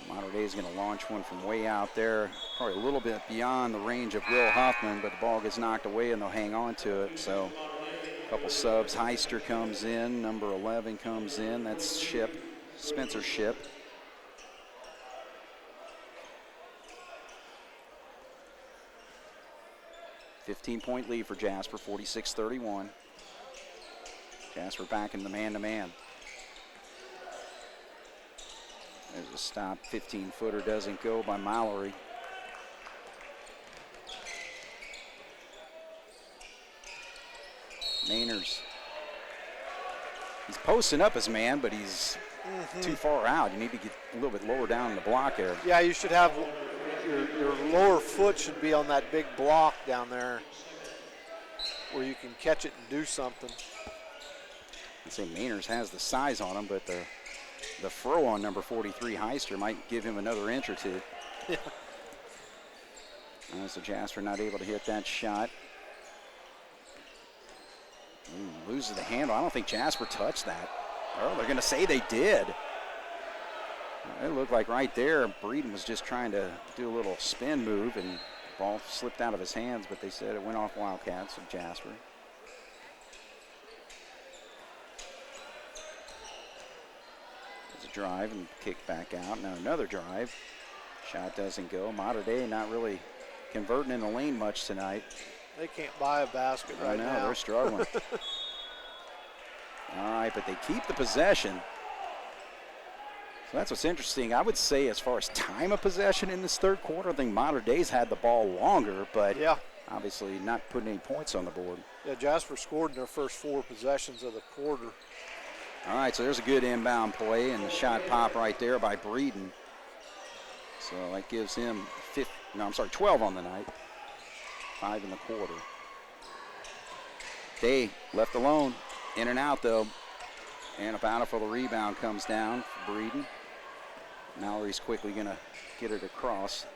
Mater Dei is going to launch one from way out there, probably a little bit beyond the range of Will Huffman, but the ball gets knocked away and they'll hang on to it. So a couple subs. Heister comes in, number 11 comes in. That's Ship, Spencer Ship. $15-point lead for Jasper, 46-31. Jasper back in the man-to-man. There's a stop, 15-footer doesn't go by Mallory. Mainers. He's posting up his man, but he's too far out. You need to get a little bit lower down in the block there. Yeah, you should have your lower foot should be on that big block down there where you can catch it and do something. I'd say Mainers has the size on him, but the throw on number 43, Heister, might give him another inch or two. Yeah. So Jasper not able to hit that shot. Loses the handle. I don't think Jasper touched that. Oh, they're going to say they did. It looked like right there, Breeden was just trying to do a little spin move, and the ball slipped out of his hands, but they said it went off Wildcats of Jasper. Drive and kick back out. Now another drive. Shot doesn't go. Mater Dei not really converting in the lane much tonight. They can't buy a basket right now. They're struggling. All right, but they keep the possession. So that's what's interesting. I would say as far as time of possession in this third quarter, I think Mater Dei's had the ball longer, but obviously not putting any points on the board. Yeah, Jasper scored in their first 4 possessions of the quarter. All right, so there's a good inbound play, and the shot pop right there by Breeden. So that gives him 12 on the night, 5 in the quarter. Day left alone, in and out though, and a bountiful rebound comes down for Breeden. Mallory's quickly going to get it across.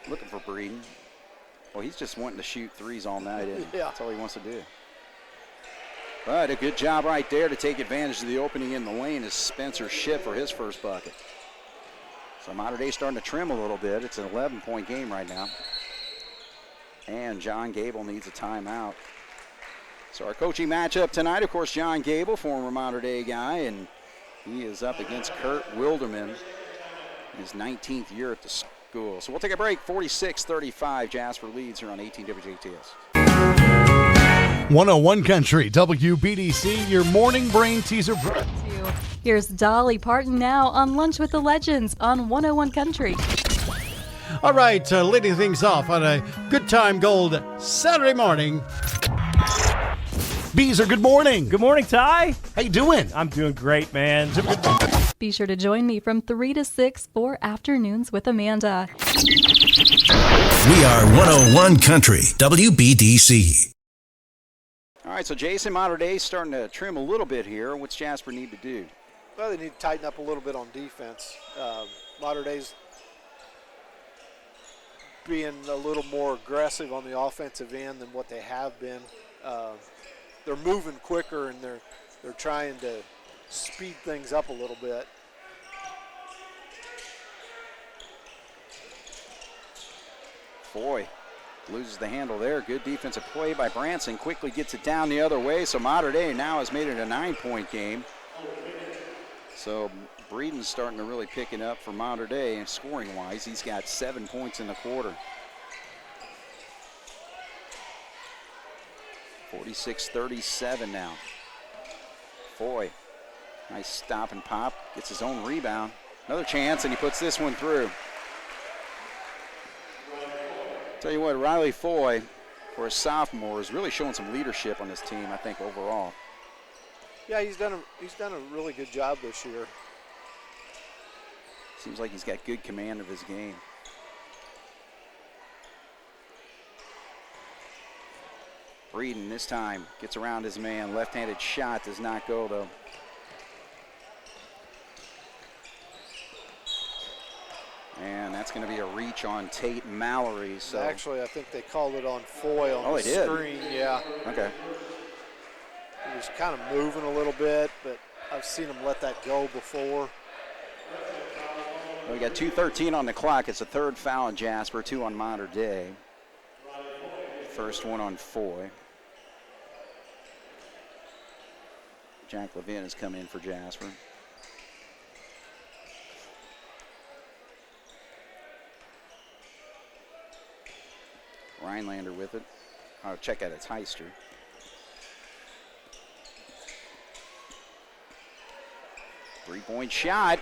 Looking for Breeden. Well, he's just wanting to shoot threes all night, isn't he? Yeah. That's all he wants to do. But a good job right there to take advantage of the opening in the lane is Spencer Ship for his first bucket. So Mater Dei starting to trim a little bit. It's an 11-point game right now. And John Gable needs a timeout. So our coaching matchup tonight, of course, John Gable, former Mater Dei guy, and he is up against Kurt Wilderman in his 19th year at the school. So we'll take a break. 46-35, Jasper leads here on 18 WJTS. 101 Country, WBDC, your morning brain teaser. Here's Dolly Parton now on Lunch with the Legends on 101 Country. All right, leading things off on a Good Time Gold Saturday morning. Beezer, good morning. Good morning, Ty. How you doing? I'm doing great, man. Be sure to join me from 3 to 6 for Afternoons with Amanda. We are 101 Country, WBDC. All right, so Jason, Mater Dei starting to trim a little bit here. What's Jasper need to do? Well, they need to tighten up a little bit on defense. Mater Dei's being a little more aggressive on the offensive end than what they have been. They're moving quicker, and they're trying to speed things up a little bit. Foy loses the handle there. Good defensive play by Branson. Quickly gets it down the other way. So Mater Dei now has made it a 9-point game. So Breeden's starting to really pick it up for Mater Dei, and scoring-wise, he's got 7 points in the quarter. 46-37 now. Foy, nice stop and pop. Gets his own rebound. Another chance, and he puts this one through. Tell you what, Riley Foy, for a sophomore, is really showing some leadership on this team, I think, overall. Yeah, he's done a really good job this year. Seems like he's got good command of his game. Breeden this time gets around his man. Left-handed shot does not go, though. And that's going to be a reach on Tate Mallory. So actually, I think they called it on Foy on the screen. Yeah. Okay. He was kind of moving a little bit, but I've seen him let that go before. Well, we got 2:13 on the clock. It's a third foul on Jasper, 2 on Mater Dei. First one on Foy. Jack Levin has come in for Jasper. Rhinelander with it. Oh, check out it's Heister. Three-point shot.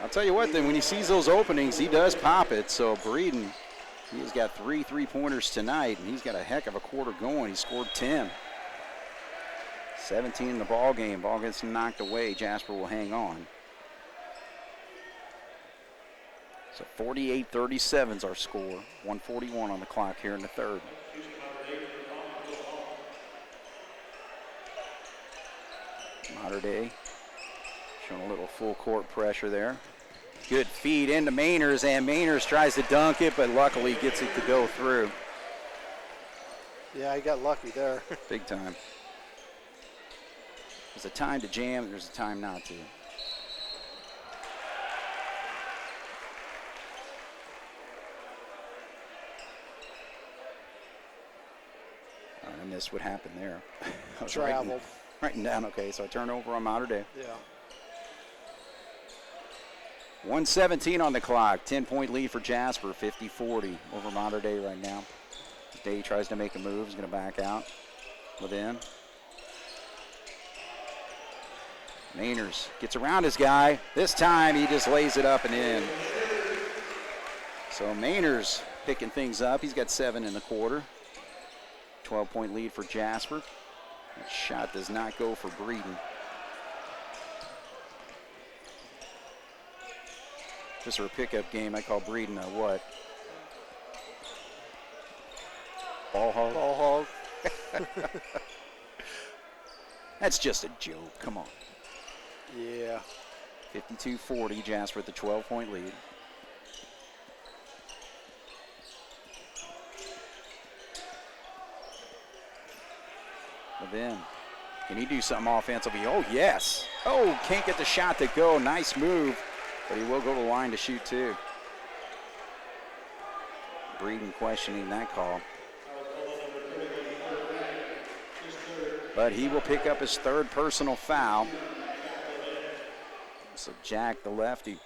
I'll tell you what, then, when he sees those openings, he does pop it. So Breeden, he's got 3 3-pointers tonight, and he's got a heck of a quarter going. He scored 10. 17 in the ball game. Ball gets knocked away. Jasper will hang on. So 48-37 is our score. 1:41 on the clock here in the third. Mater Dei showing a little full court pressure there. Good feed into Mainers, and Mainers tries to dunk it, but luckily gets it to go through. Yeah, he got lucky there. Big time. There's a time to jam, there's a time not to. I missed what happened there. I was Traveled. Writing down, okay, so I turn over on Mater Dei. Yeah. 1:17 on the clock, 10-point lead for Jasper, 50-40 over Mater Dei right now. Day tries to make a move, he's going to back out. Levin. Mainers gets around his guy. This time he just lays it up and in. So Mainers picking things up. He's got 7 in the quarter. 12-point lead for Jasper. That shot does not go for Breeden. Just for a pickup game, I call Breeden a what? Ball hog? Ball hog. That's just a joke. Come on. Yeah. 52-40, Jasper with the 12-point lead. Levin, can he do something offensively? Oh, yes. Oh, can't get the shot to go. Nice move, but he will go to the line to shoot too. Breeden questioning that call. But he will pick up his 3rd personal foul. So Jack, the lefty.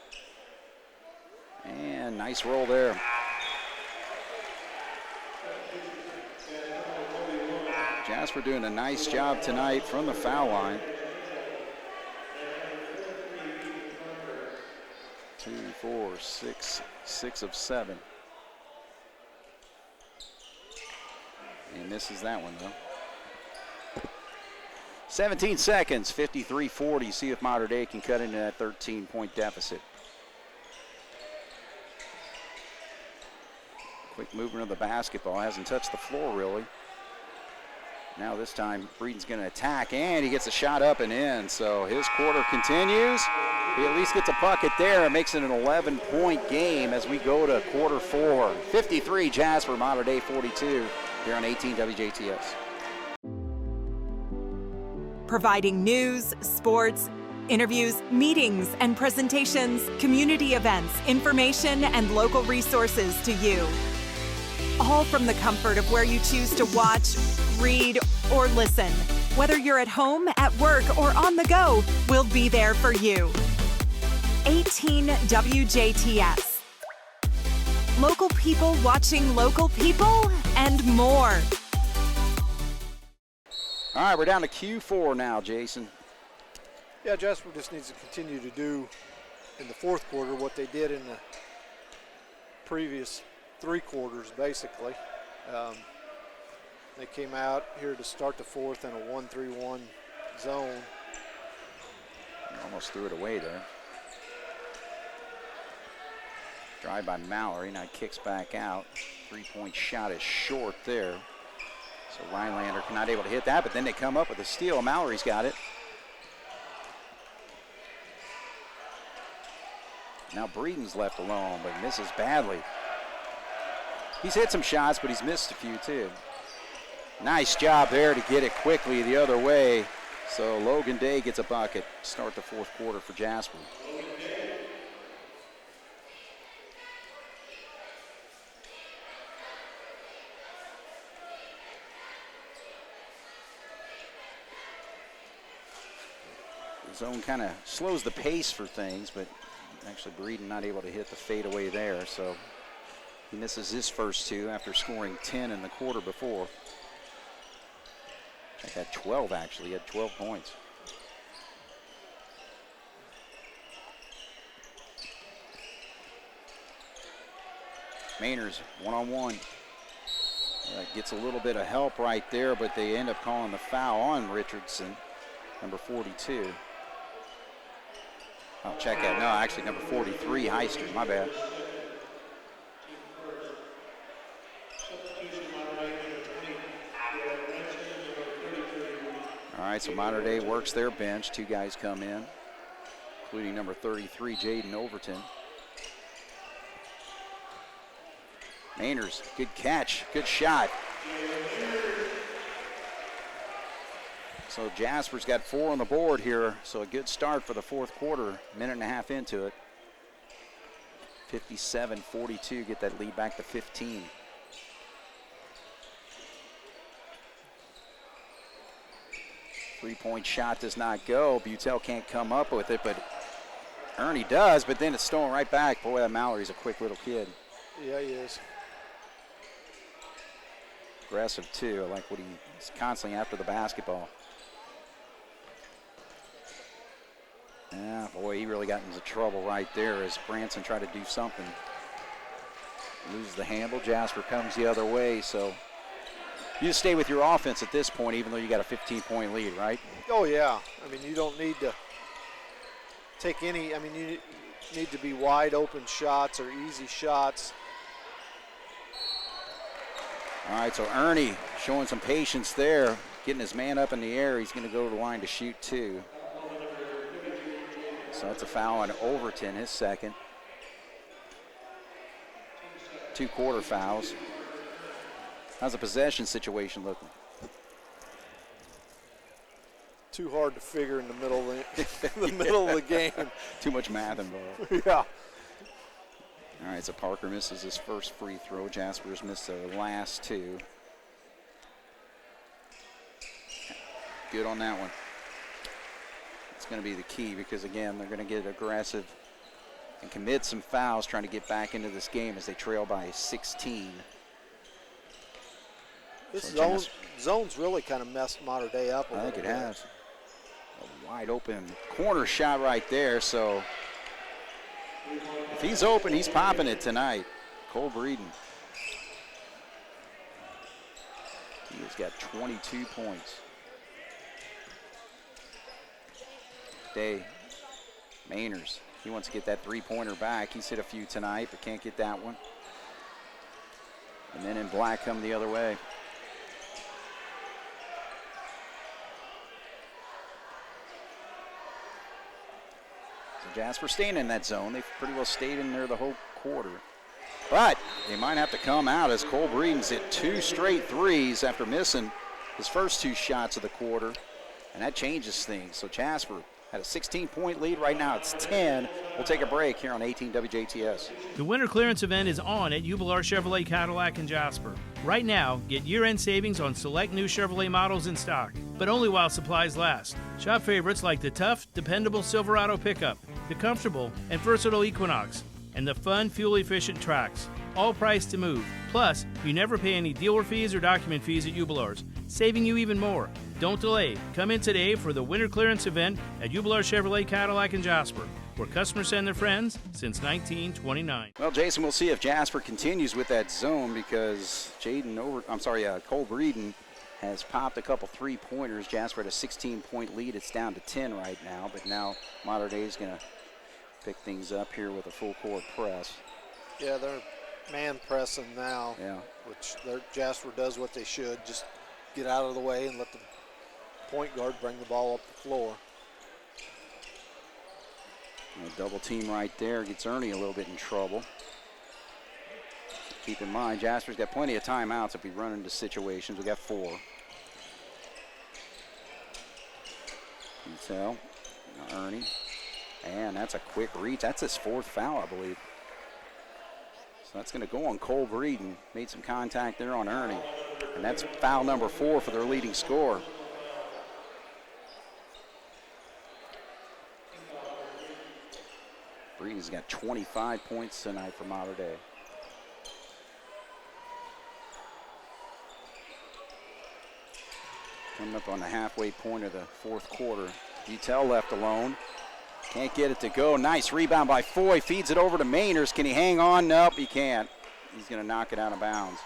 And nice roll there. Jasper doing a nice job tonight from the foul line. 2, 4, 6, 6 of 7. He misses that one though. 17 seconds, 53-40. See if Mater Dei can cut into that 13-point deficit. Quick movement of the basketball. Hasn't touched the floor, really. Now this time, Breeden's going to attack, and he gets a shot up and in. So his quarter continues. He at least gets a bucket there. It makes it an 11-point game as we go to quarter 4. 53 Jasper, Mater Dei 42 here on 18 WJTS. Providing news, sports, interviews, meetings, and presentations, community events, information, and local resources to you. All from the comfort of where you choose to watch, read, or listen. Whether you're at home, at work, or on the go, we'll be there for you. 18 WJTS. Local people watching local people and more. All right, we're down to Q4 now, Jason. Yeah, Jasper just needs to continue to do in the fourth quarter what they did in the previous 3 quarters, basically. They came out here to start the fourth in a 1-3-1 zone. Almost threw it away there. Drive by Mallory, now kicks back out. 3-point shot is short there. So Rhinelander not able to hit that, but then they come up with a steal. Mallory's got it. Now Breeden's left alone, but misses badly. He's hit some shots, but he's missed a few too. Nice job there to get it quickly the other way. So Logan Day gets a bucket. Start the fourth quarter for Jasper. The zone kind of slows the pace for things, but actually Breeden not able to hit the fadeaway there. So he misses his first 2 after scoring 10 in the quarter before. Check had 12 actually, he had 12 points. Mainers one-on-one. Gets a little bit of help right there, but they end up calling the foul on Richardson, number 42. I'll check that. No, actually number 43, Heister, my bad. All right, so Mater Dei works their bench. 2 guys come in, including number 33, Jaden Overton. Mainers, good catch, good shot. So Jasper's got 4 on the board here, so a good start for the fourth quarter, minute and a half into it. 57-42, get that lead back to 15. Three-point shot does not go. Butel can't come up with it, but Ernie does, but then it's stolen right back. Boy, that Mallory's a quick little kid. Yeah, he is. Aggressive, too. I like what he's constantly after the basketball. Yeah, boy, he really got into trouble right there as Branson tried to do something. Loses the handle. Jasper comes the other way, so you just stay with your offense at this point, even though you got a 15-point lead, right? Oh, yeah. I mean, you don't need to take any, I mean, you need to be wide open shots or easy shots. All right, so Ernie showing some patience there, getting his man up in the air. He's going to go to the line to shoot 2. So that's a foul on Overton, his second. 2 quarter fouls. How's the possession situation looking? Too hard to figure in the middle of the game. Too much math involved. Yeah. All right, so Parker misses his first free throw. Jasper's missed the last 2. Good on that one. It's going to be the key because, again, they're going to get aggressive and commit some fouls trying to get back into this game as they trail by 16. This zone's really kind of messed Mater Dei up a little bit. I think it has. A wide open corner shot right there, so if he's open, he's popping it tonight. Cole Breeden. He has got 22 points. Day. Mainers, he wants to get that three-pointer back. He's hit a few tonight, but can't get that one. And then in black come the other way. So Jasper staying in that zone. They've pretty well stayed in there the whole quarter. But they might have to come out as Cole Breeden's hit 2 straight threes after missing his first 2 shots of the quarter. And that changes things. So Jasper had a 16-point lead. Right now it's 10. We'll take a break here on 18 WJTS. The winter clearance event is on at Jubilar Chevrolet Cadillac in Jasper. Right now, get year-end savings on select new Chevrolet models in stock, but only while supplies last. Shop favorites like the tough, dependable Silverado pickup, the comfortable and versatile Equinox, and the fun, fuel-efficient Trax. All priced to move. Plus, you never pay any dealer fees or document fees at Jubilar's, saving you even more. Don't delay. Come in today for the winter clearance event at Jubilar Chevrolet Cadillac in Jasper, where customers send their friends since 1929. Well, Jason, we'll see if Jasper continues with that zone because Cole Breeden has popped a couple three-pointers. Jasper had a 16-point lead. It's down to 10 right now, but now Mater Dei is going to pick things up here with a full-court press. Yeah, they're man pressing now, yeah, which Jasper does what they should, just get out of the way and let the point guard bring the ball up the floor. A double team right there gets Ernie a little bit in trouble. Keep in mind, Jasper's got plenty of timeouts if we run into situations. We got 4. Patel, Ernie, and that's a quick reach. That's his 4th foul, I believe. So that's going to go on Cole Breeden. Made some contact there on Ernie, and that's foul number 4 for their leading scorer. Breeden's got 25 points tonight for Mater Dei. Coming up on the halfway point of the 4th quarter. Butel left alone. Can't get it to go. Nice rebound by Foy. Feeds it over to Mainers. Can he hang on? Nope, he can't. He's going to knock it out of bounds.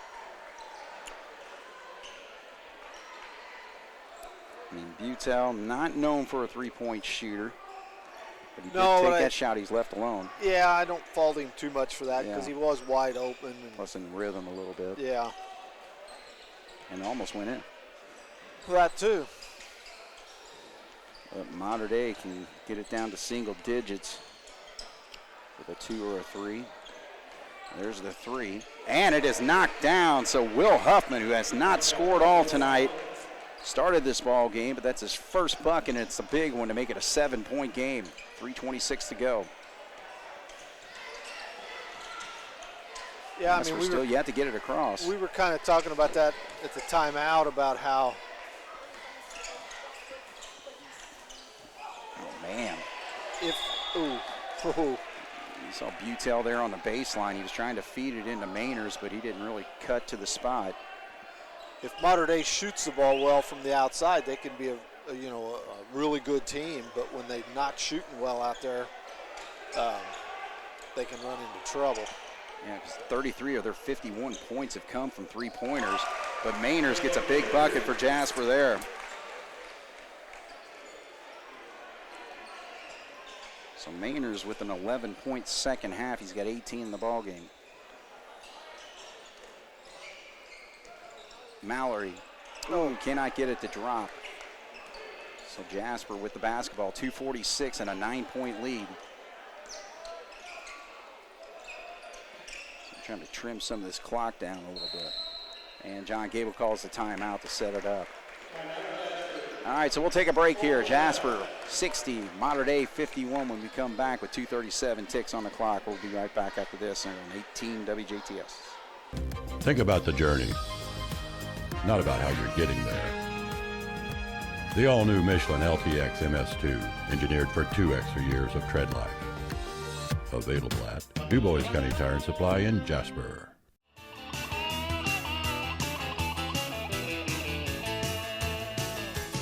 I mean, Butel, not known for a three-point shooter. But he did take that shot. He's left alone. Yeah, I don't fault him too much for that because he was wide open. And plus in rhythm a little bit. Yeah. And almost went in. That too. But Mater Dei can get it down to single digits with a 2 or a 3. There's the 3. And it is knocked down. So Will Huffman, who has not scored all tonight, started this ball game, but that's his first bucket, and it's a big one to make it a 7-point game. 3:26 to go. Yeah, we're still yet to get it across. We were kind of talking about that at the timeout about how. Oh man! You saw Butel there on the baseline. He was trying to feed it into Mainers, but he didn't really cut to the spot. If Mater Dei shoots the ball well from the outside, they can be a really good team. But when they're not shooting well out there, they can run into trouble. Yeah, because 33 of their 51 points have come from three-pointers. But Mainers gets a big bucket for Jasper there. So Mainers with an 11-point second half. He's got 18 in the ball game. Mallory, cannot get it to drop. So Jasper with the basketball, 2:46 and a 9-point lead. So trying to trim some of this clock down a little bit. And John Gable calls the timeout to set it up. All right, so we'll take a break here. Jasper 60, Mater Dei 51 when we come back with 2:37 ticks on the clock. We'll be right back after this on 18 WJTS. Think about the journey, not about how you're getting there. The all-new Michelin LTX MS2, engineered for 2 extra years of tread life. Available at Du Bois County Tire and Supply in Jasper.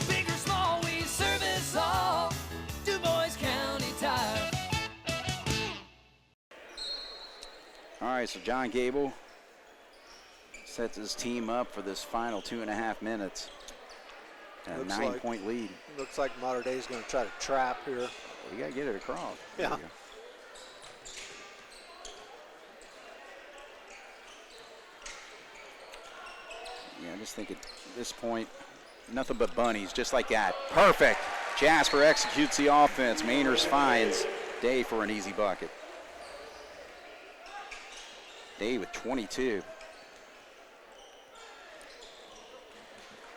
Big or small, we service all. Du Bois County Tire. All right, so John Gable sets his team up for this final 2.5 minutes. A 9-point lead. Looks like Mater Dei is going to try to trap here. Well, you got to get it across. Yeah. Yeah, I just think at this point, nothing but bunnies, just like that. Perfect. Jasper executes the offense. Mainers finds Day for an easy bucket. Day with 22.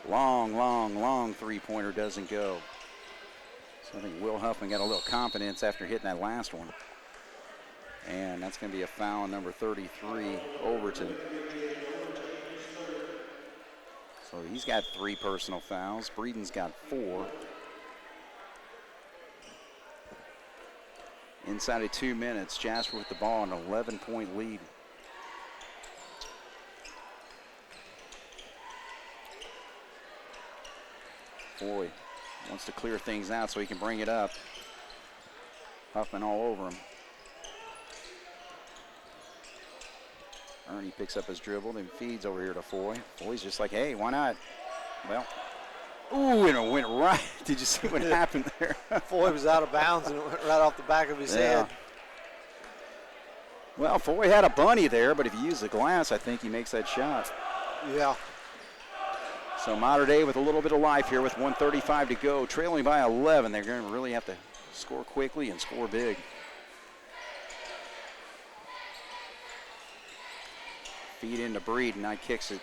Long three-pointer doesn't go. So I think Will Huffman got a little confidence after hitting that last one. And that's going to be a foul on number 33, Overton. So he's got 3 personal fouls. Breeden's got 4. Inside of 2 minutes, Jasper with the ball, an 11-point lead. Boy, wants to clear things out so he can bring it up. Huffman all over him. Ernie picks up his dribble, then feeds over here to Foy. Foy's just like, hey, why not? Well, ooh, and it went right. Did you see what happened there? Foy was out of bounds and it went right off the back of his head. Well, Foy had a bunny there, but if you use the glass, I think he makes that shot. Yeah. So Mater Dei with a little bit of life here with 1:35 to go, trailing by 11. They're going to really have to score quickly and score big. Feed into Breeden. Now kicks it.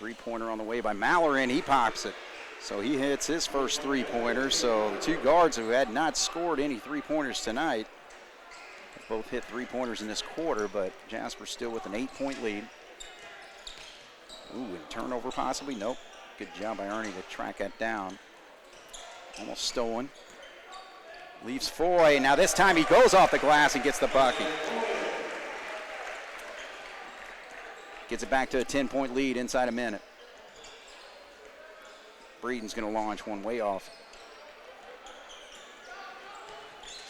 3-pointer on the way by Mallory, and he pops it. So he hits his first 3-pointer. So the 2 guards who had not scored any 3-pointers tonight have both hit 3-pointers in this quarter, but Jasper still with an 8-point lead. Ooh, and turnover possibly? Nope. Good job by Ernie to track that down. Almost stolen. Leaves Foy. Now this time he goes off the glass and gets the bucket. Gets it back to a 10-point lead inside a minute. Breeden's going to launch one way off.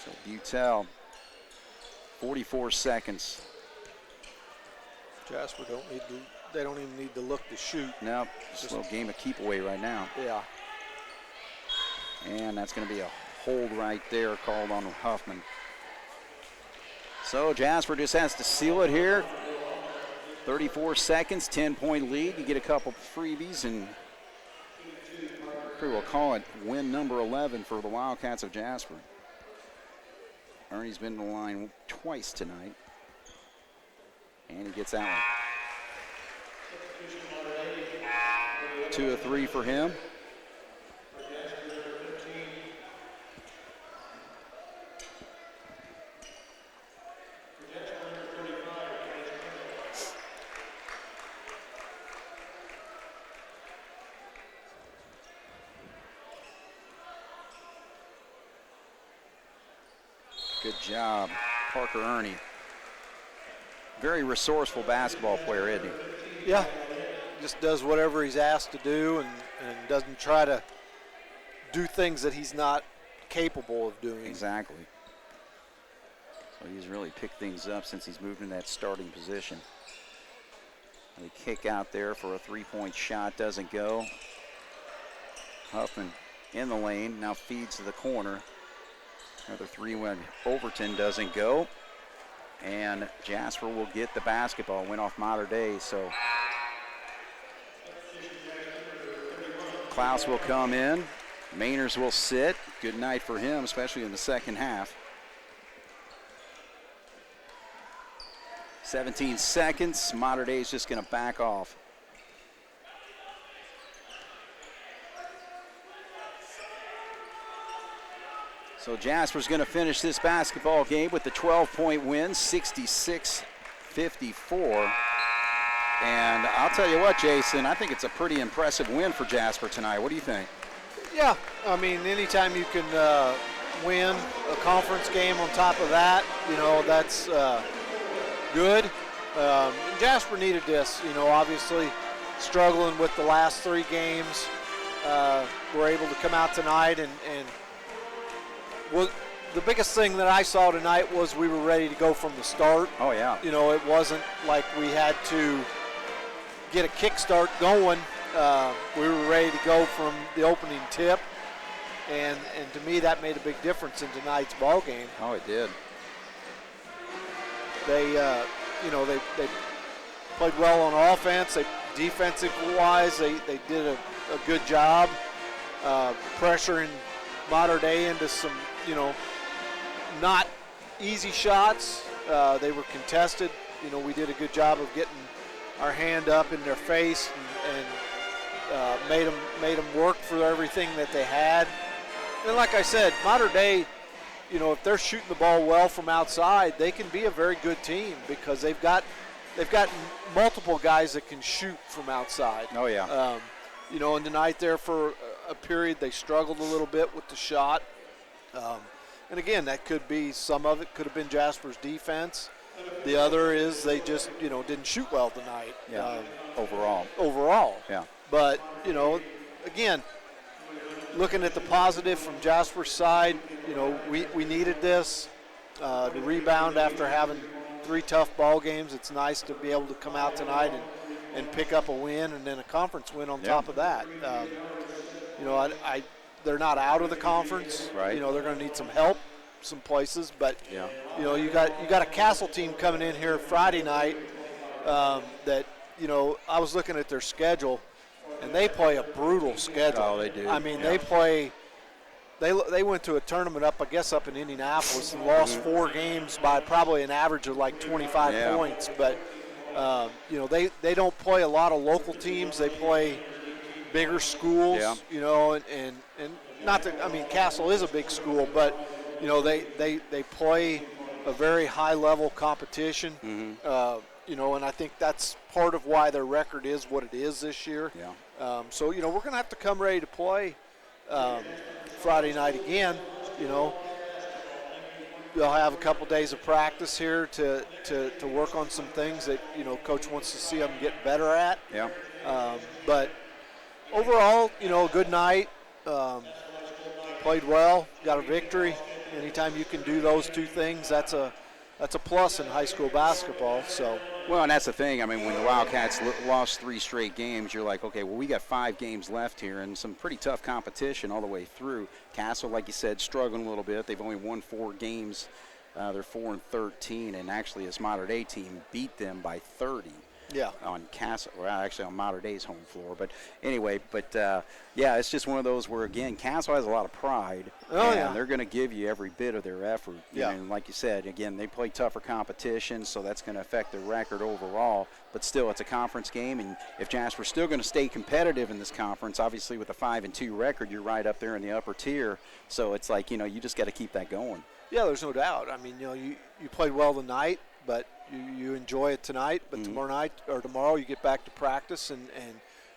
So Butel, 44 seconds. Jasper they don't even need to look to shoot. Nope, just a little game of keep away right now. Yeah. And that's going to be a hold right there called on Huffman. So Jasper just has to seal it here. 34 seconds, 10-point lead. You get a couple freebies and we'll call it win number 11 for the Wildcats of Jasper. Ernie's been in the line twice tonight. And he gets that one. 2 of 3 for him. Good job, Parker Ernie. Very resourceful basketball player, isn't he? Yeah, just does whatever he's asked to do and doesn't try to do things that he's not capable of doing. Exactly. So he's really picked things up since he's moved in that starting position. The kick out there for a 3-point shot doesn't go. Huffman in the lane, now feeds to the corner. Another 3-1. Overton doesn't go. And Jasper will get the basketball. Went off Mater Dei, so Klaus will come in. Mainers will sit. Good night for him, especially in the second half. 17 seconds. Mater Dei is just going to back off. So Jasper's going to finish this basketball game with the 12-point win, 66-54. And I'll tell you what, Jason, I think it's a pretty impressive win for Jasper tonight. What do you think? Yeah, I mean, anytime you can win a conference game on top of that, you know, that's good. Jasper needed this, you know, obviously struggling with the last 3 games. We're able to come out tonight and well, the biggest thing that I saw tonight was we were ready to go from the start. Oh, yeah. You know, it wasn't like we had to get a kickstart going We were ready to go from the opening tip, and to me that made a big difference in tonight's ball game. Oh, it did. They played well on offense. Defensive-wise, they did a good job pressuring Mater Dei into some, not easy shots. They were contested. We did a good job of getting our hand up in their face and made them work for everything that they had. And like I said, Mater Dei, if they're shooting the ball well from outside, they can be a very good team because they've got multiple guys that can shoot from outside. Oh, yeah. And tonight there for a period they struggled a little bit with the shot. And again, that could be, some of it could have been Jasper's defense. The other is they just, didn't shoot well tonight. Yeah. Overall. Yeah. But, again, looking at the positive from Jasper's side, we needed this to rebound after having 3 tough ball games. It's nice to be able to come out tonight and pick up a win and then a conference win on top of that. They're not out of the conference. Right. They're going to need some help some places, but you got a Castle team coming in here Friday night that I was looking at their schedule, and they play a brutal schedule. Oh, they do. I mean, they play. They went to a tournament up in Indianapolis and lost 4 games by probably an average of like 25 points. But they don't play a lot of local teams. They play bigger schools. And not that, I mean, Castle is a big school, but they play a very high level competition. And I think that's part of why their record is what it is this year. So we're going to have to come ready to play Friday night again. They'll have a couple days of practice here to work on some things that coach wants to see them get better at. But overall, a good night. Played well, got a victory. Anytime you can do those 2 things, that's a plus in high school basketball. So. Well, and that's the thing. I mean, when the Wildcats lost 3 straight games, you're like, okay, well, we got 5 games left here and some pretty tough competition all the way through. Castle, like you said, struggling a little bit. They've only won 4 games. They're 4-13, and actually this Mater Dei team beat them by 30. On Castle, or actually on Mater Dei's home floor. But anyway, it's just one of those where, again, Castle has a lot of pride. And they're going to give you every bit of their effort. And like you said, again, they play tougher competition, so that's going to affect their record overall. But still, it's a conference game, and if Jasper's still going to stay competitive in this conference, obviously with a 5-2 record, you're right up there in the upper tier. So it's like, you just got to keep that going. Yeah, there's no doubt. I mean, you played well tonight, but you enjoy it tonight, but tomorrow you get back to practice, and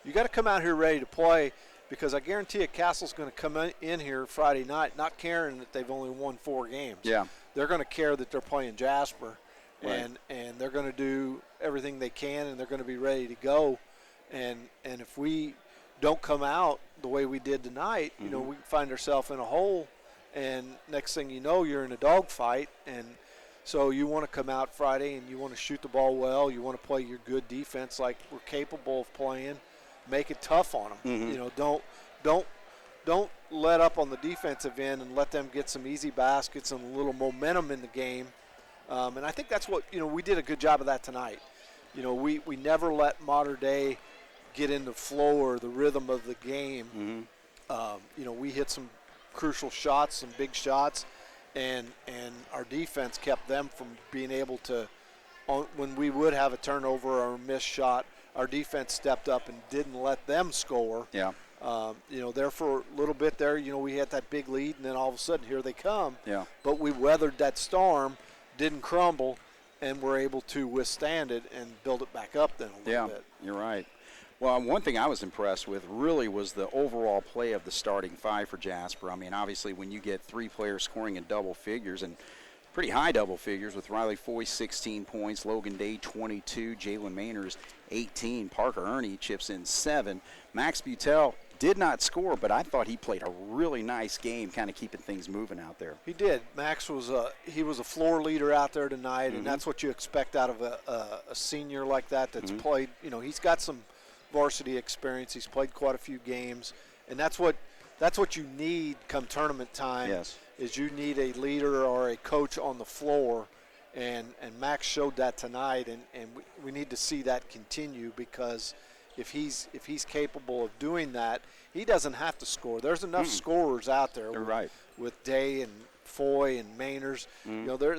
you got to come out here ready to play, because I guarantee you Castle's going to come in here Friday night not caring that they've only won 4 games. They're going to care that they're playing Jasper, and they're going to do everything they can, and they're going to be ready to go. And if we don't come out the way we did tonight, we can find ourselves in a hole, and next thing you know, you're in a dogfight. And so you want to come out Friday and you want to shoot the ball well. You want to play your good defense like we're capable of playing. Make it tough on them. Don't let up on the defensive end and let them get some easy baskets and a little momentum in the game. And I think that's what we did a good job of that tonight. We never let Mater Dei get in the flow or the rhythm of the game. We hit some crucial shots, some big shots. And our defense kept them from being able to, when we would have a turnover or a missed shot, our defense stepped up and didn't let them score. There for a little bit there, we had that big lead, and then all of a sudden here they come. But we weathered that storm, didn't crumble, and were able to withstand it and build it back up then a little bit. You're right. Well, one thing I was impressed with really was the overall play of the starting 5 for Jasper. I mean, obviously when you get 3 players scoring in double figures, and pretty high double figures, with Riley Foy 16 points, Logan Day 22, Jalen Mayners 18, Parker Ernie chips in 7. Max Butel did not score, but I thought he played a really nice game, kind of keeping things moving out there. He did. Max was a floor leader out there tonight, and that's what you expect out of a senior like that that's played. He's got some varsity experience. He's played quite a few games, and that's what you need come tournament time. Yes. Is you need a leader or a coach on the floor, and Max showed that tonight, and we need to see that continue, because if he's capable of doing that, he doesn't have to score. There's enough scorers out there. With Day and Foy and Mainers.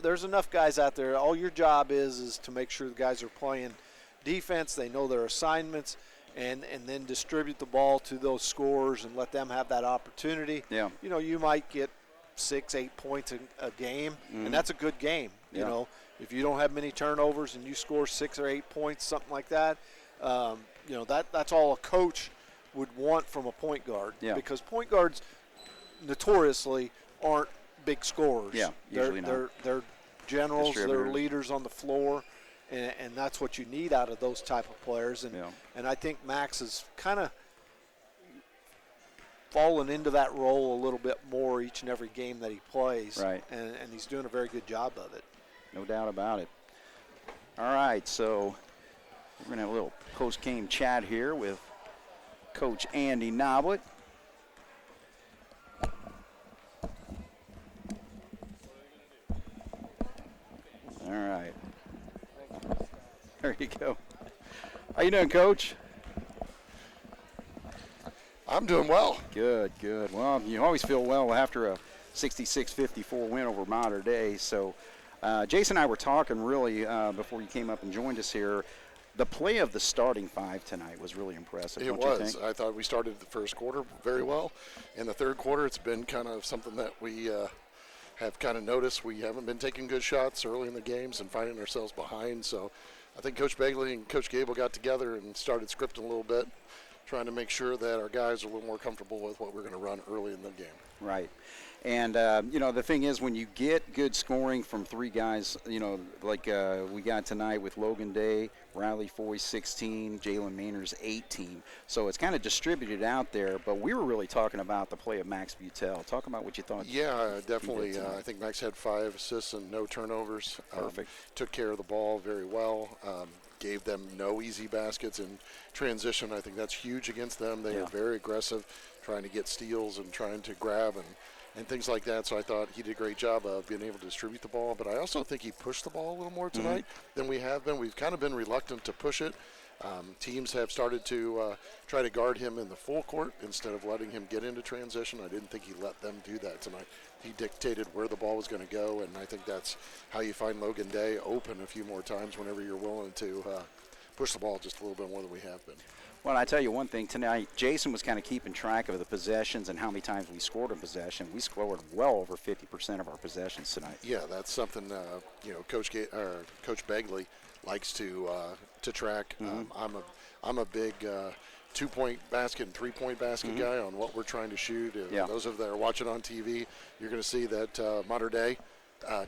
There's enough guys out there. All your job is to make sure the guys are playing defense, they know their assignments, and then distribute the ball to those scorers and let them have that opportunity. Yeah. You might get 6-8 points a game, and that's a good game. If you don't have many turnovers and you score 6 or 8 points, something like that, that's all a coach would want from a point guard. Yeah. Because point guards notoriously aren't big scorers. Yeah, usually not. They're generals, they're leaders on the floor, and that's what you need out of those type of players. And I think Max is kind of fallen into that role a little bit more each and every game that he plays. Right. And he's doing a very good job of it. No doubt about it. All right, so we're going to have a little post-game chat here with Coach Andy Noblet. All right. There you go. How you doing, Coach? I'm doing well. Good. Well, you always feel well after a 66-54 win over Mater Dei. So Jason and I were talking really before you came up and joined us here. The play of the starting five tonight was really impressive. It was. I thought we started the first quarter very well. In the third quarter, it's been kind of something that we have kind of noticed. We haven't been taking good shots early in the games and finding ourselves behind. So I think Coach Begley and Coach Gable got together and started scripting a little bit, trying to make sure that our guys are a little more comfortable with what we're going to run early in the game. Right. And, the thing is, when you get good scoring from three guys, like we got tonight with Logan Day, Riley Foy 16, Jalen Mainers 18. So it's kind of distributed out there. But we were really talking about the play of Max Butel. Talk about what you thought. Yeah, definitely. I think Max had 5 assists and no turnovers. Perfect. Took care of the ball very well. Gave them no easy baskets in transition. I think that's huge against them. They are very aggressive, trying to get steals and trying to grab and things like that. So I thought he did a great job of being able to distribute the ball. But I also think he pushed the ball a little more tonight than we have been. We've kind of been reluctant to push it. Teams have started to try to guard him in the full court instead of letting him get into transition. I didn't think he let them do that tonight. He dictated where the ball was going to go, and I think that's how you find Logan Day open a few more times whenever you're willing to push the ball just a little bit more than we have been. Well, I tell you one thing tonight, Jason was kind of keeping track of the possessions and how many times we scored in possession. We scored well over 50% of our possessions tonight. Yeah, that's something Coach Begley likes to track. I'm a big 2-point basket and 3-point basket guy on what we're trying to shoot. Those of that are watching on TV, you're going to see that Mater Dei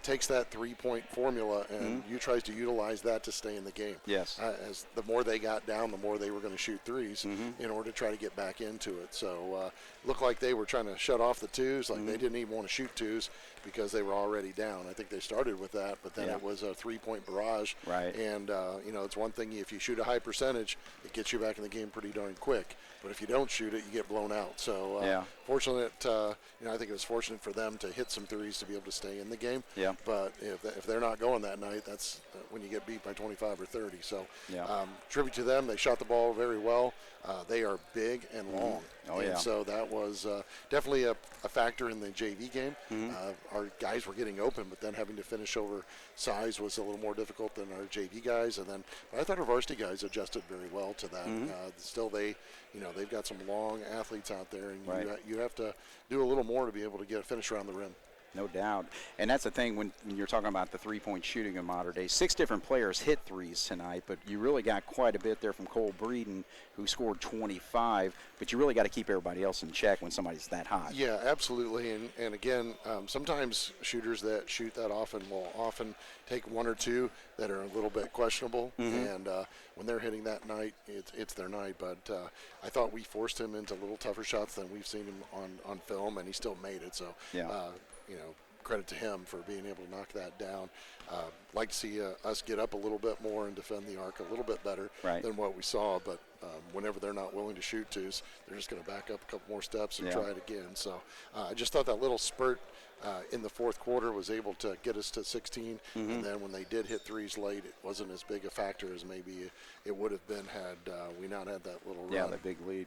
takes that 3-point formula and tries to utilize that to stay in the game. Yes. As the more they got down, the more they were going to shoot threes in order to try to get back into it. So looked like they were trying to shut off the twos, like they didn't even want to shoot twos because they were already down. I think they started with that, but then it was a 3-point barrage. Right. And, it's one thing, if you shoot a high percentage, it gets you back in the game pretty darn quick. But if you don't shoot it, you get blown out. So fortunate, I think it was fortunate for them to hit some threes to be able to stay in the game. Yeah. But if they're not going that night, that's when you get beat by 25 or 30. So tribute to them. They shot the ball very well. They are big and long. So that was definitely a factor in the JV game. Our guys were getting open, but then having to finish over size was a little more difficult than our JV guys. And then I thought our varsity guys adjusted very well to that. Still, they've got some long athletes out there, and you have to do a little more to be able to get a finish around the rim. No doubt. And that's the thing when you're talking about the 3-point shooting in Mater Dei. 6 different players hit threes tonight, but you really got quite a bit there from Cole Breeden, who scored 25. But you really got to keep everybody else in check when somebody's that hot. Yeah, absolutely. And again, sometimes shooters that shoot that often will often take 1 or 2 that are a little bit questionable. And when they're hitting that night, it's their night. But I thought we forced him into a little tougher shots than we've seen him on film, and he still made it. So, credit to him for being able to knock that down. Like to see us get up a little bit more and defend the arc a little bit better than what we saw. But whenever they're not willing to shoot twos, they're just going to back up a couple more steps and Yeah. try it again. So I just thought that little spurt in the fourth quarter was able to get us to 16, and then when they did hit threes late, it wasn't as big a factor as maybe it would have been had we not had that little run. Yeah, that big lead.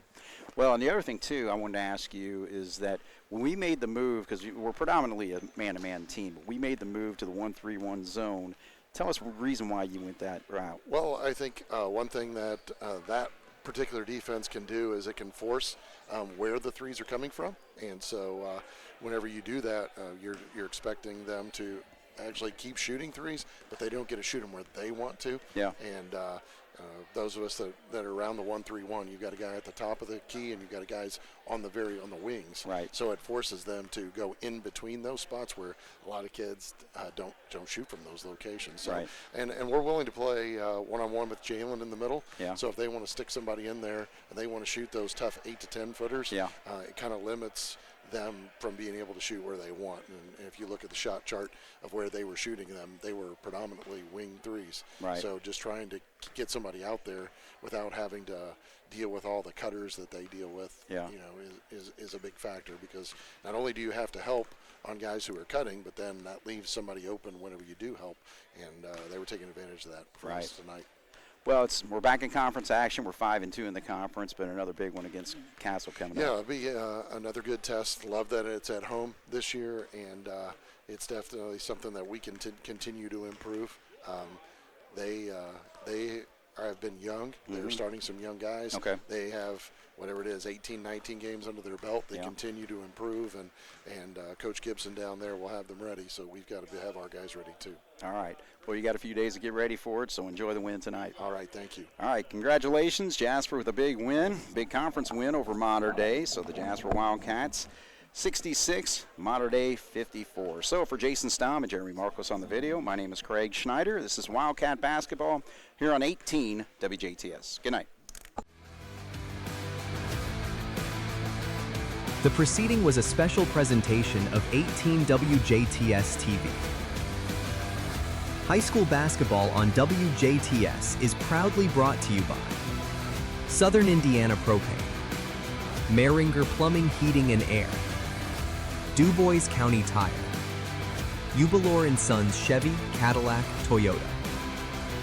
Well, and the other thing, too, I wanted to ask you is that when we made the move, because we're predominantly a man-to-man team, but we made the move to the 1-3-1 zone. Tell us the reason why you went that route. Well, I think one thing that that particular defense can do is it can force where the threes are coming from, and so whenever you do that, you're expecting them to actually keep shooting threes, but they don't get to shoot them where they want to. Yeah. And those of us that are around the 1-3-1, you've got a guy at the top of the key, and you've got guys on the wings. Right. So it forces them to go in between those spots where a lot of kids don't shoot from those locations. So, right. And we're willing to play one-on-one with Jalen in the middle. Yeah. So if they want to stick somebody in there and they want to shoot those tough 8 to 10 footers, yeah. It kind of limits them from being able to shoot where they want. And if you look at the shot chart of where they were shooting them, they were predominantly wing threes. Right. So just trying to get somebody out there without having to deal with all the cutters that they deal with, yeah. is a big factor, because not only do you have to help on guys who are cutting, but then that leaves somebody open whenever you do help, and they were taking advantage of that for us tonight. Well, we're back in conference action. We're 5-2 in the conference, but another big one against Castle coming up. Yeah, it'll be another good test. Love that it's at home this year, and it's definitely something that we can continue to improve. They have been young. They're starting some young guys. Okay. They have, whatever it is, 18, 19 games under their belt. They continue to improve, and Coach Gibson down there will have them ready, so we've got to have our guys ready too. All right. Well, you got a few days to get ready for it, so enjoy the win tonight. All right, thank you. All right, congratulations, Jasper, with a big win, big conference win over Mater Dei. So the Jasper Wildcats 66, Mater Dei 54. So for Jason Stamm and Jeremy Marcos on the video, my name is Craig Schneider. This is Wildcat Basketball here on 18 WJTS. Good night. The preceding was a special presentation of 18 WJTS TV. High school basketball on WJTS is proudly brought to you by Southern Indiana Propane, Mehringer Plumbing, Heating and Air, DuBois County Tire, Ubalor & Sons Chevy, Cadillac, Toyota,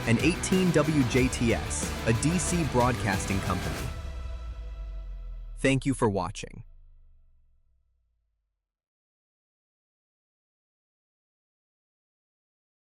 and 18 WJTS, a DC broadcasting company. Thank you for watching.